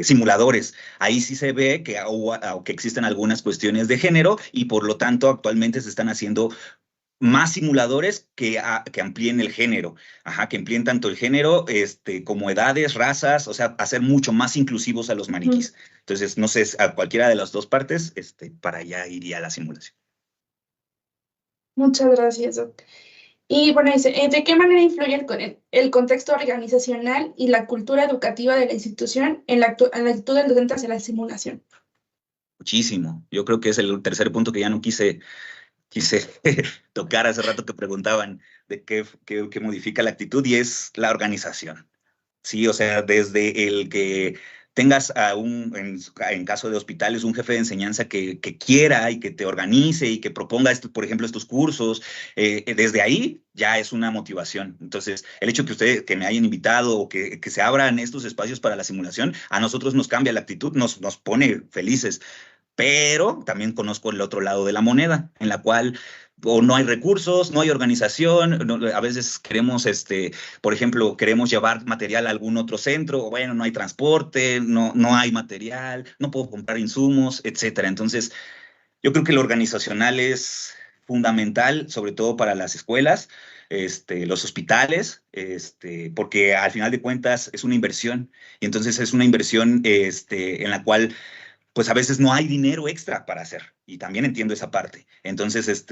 simuladores. Ahí sí se ve que existen algunas cuestiones de género y por lo tanto actualmente se están haciendo más simuladores que amplíen el género, ajá, que amplíen tanto el género como edades, razas, o sea, hacer mucho más inclusivos a los maniquís. Entonces, no sé, a cualquiera de las dos partes, para allá iría la simulación. Muchas gracias, Doc. Y bueno, dice, ¿de qué manera influye el contexto organizacional y la cultura educativa de la institución en en la actitud del docente hacia la simulación? Muchísimo. Yo creo que es el tercer punto que ya no quise tocar hace rato que preguntaban de qué modifica la actitud y es la organización. Sí, o sea, desde el que tengas en caso de hospitales, un jefe de enseñanza que quiera y que te organice y que proponga, por ejemplo, estos cursos, desde ahí ya es una motivación. Entonces, el hecho que me hayan invitado o que se abran estos espacios para la simulación, a nosotros nos cambia la actitud, nos pone felices. Pero también conozco el otro lado de la moneda, en la cual o no hay recursos, no hay organización, a veces queremos, por ejemplo, queremos llevar material a algún otro centro, o bueno, no hay transporte, no hay material, no puedo comprar insumos, etcétera. Entonces, yo creo que lo organizacional es fundamental, sobre todo para las escuelas, los hospitales, porque al final de cuentas es una inversión, y entonces es una inversión en la cual pues a veces no hay dinero extra para hacer. Y también entiendo esa parte. Entonces,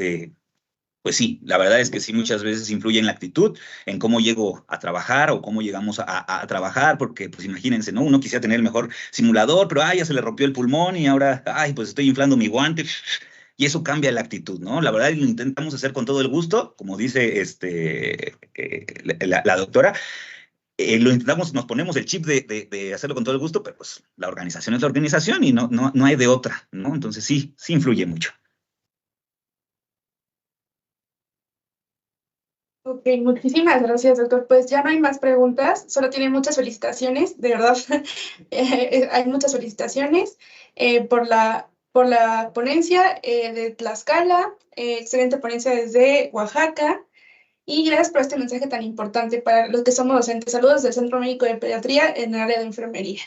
pues sí, la verdad es que sí muchas veces influye en la actitud, en cómo llego a trabajar o cómo llegamos a trabajar, porque pues imagínense, ¿no? Uno quisiera tener el mejor simulador, pero ay, ya se le rompió el pulmón y ahora, ay, pues estoy inflando mi guante. Y eso cambia la actitud, ¿no? La verdad lo intentamos hacer con todo el gusto, como dice la doctora, lo intentamos, nos ponemos el chip de hacerlo con todo el gusto, pero pues la organización es la organización y no hay de otra, ¿no? Entonces sí, sí influye mucho. Ok, muchísimas gracias, doctor. Pues ya no hay más preguntas, solo tiene muchas felicitaciones, de verdad. Hay muchas felicitaciones por la ponencia de Tlaxcala, excelente ponencia desde Oaxaca, y gracias por este mensaje tan importante para los que somos docentes. Saludos del Centro Médico de Pediatría en el área de enfermería.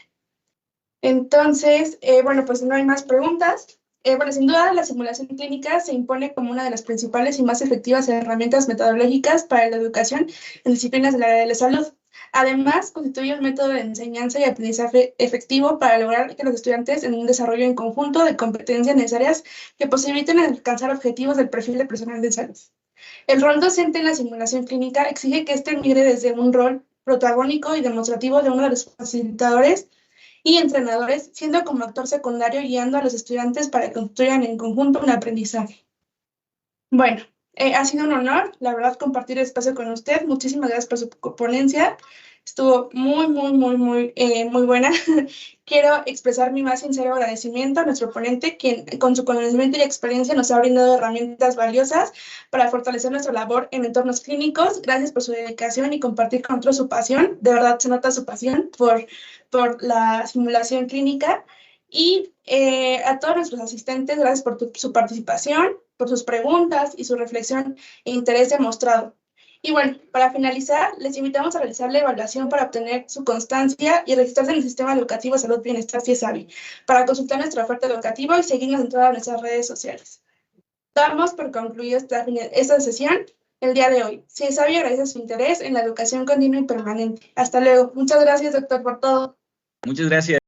Entonces, bueno, pues no hay más preguntas. Bueno, sin duda la simulación clínica se impone como una de las principales y más efectivas herramientas metodológicas para la educación en disciplinas del área de la salud. Además, constituye un método de enseñanza y aprendizaje efectivo para lograr que los estudiantes en un desarrollo en conjunto de competencias necesarias que posibiliten alcanzar objetivos del perfil de personal de salud. El rol docente en la simulación clínica exige que éste migre desde un rol protagónico y demostrativo de uno de los facilitadores y entrenadores, siendo como actor secundario guiando a los estudiantes para que construyan en conjunto un aprendizaje. Bueno, ha sido un honor, la verdad, compartir el espacio con usted. Muchísimas gracias por su ponencia. Estuvo muy buena. Quiero expresar mi más sincero agradecimiento a nuestro ponente, quien con su conocimiento y experiencia nos ha brindado herramientas valiosas para fortalecer nuestra labor en entornos clínicos. Gracias por su dedicación y compartir con otros su pasión. De verdad se nota su pasión por la simulación clínica. Y a todos nuestros asistentes, gracias por su participación, por sus preguntas y su reflexión e interés demostrado. Y bueno, para finalizar, les invitamos a realizar la evaluación para obtener su constancia y registrarse en el Sistema Educativo Salud Bienestar CIESABI, para consultar nuestra oferta educativa y seguirnos en todas nuestras redes sociales. Damos por concluido esta sesión. el día de hoy. Se sabe y agradece su interés en la educación continua y permanente. Hasta luego. Muchas gracias, doctor, por todo. Muchas gracias.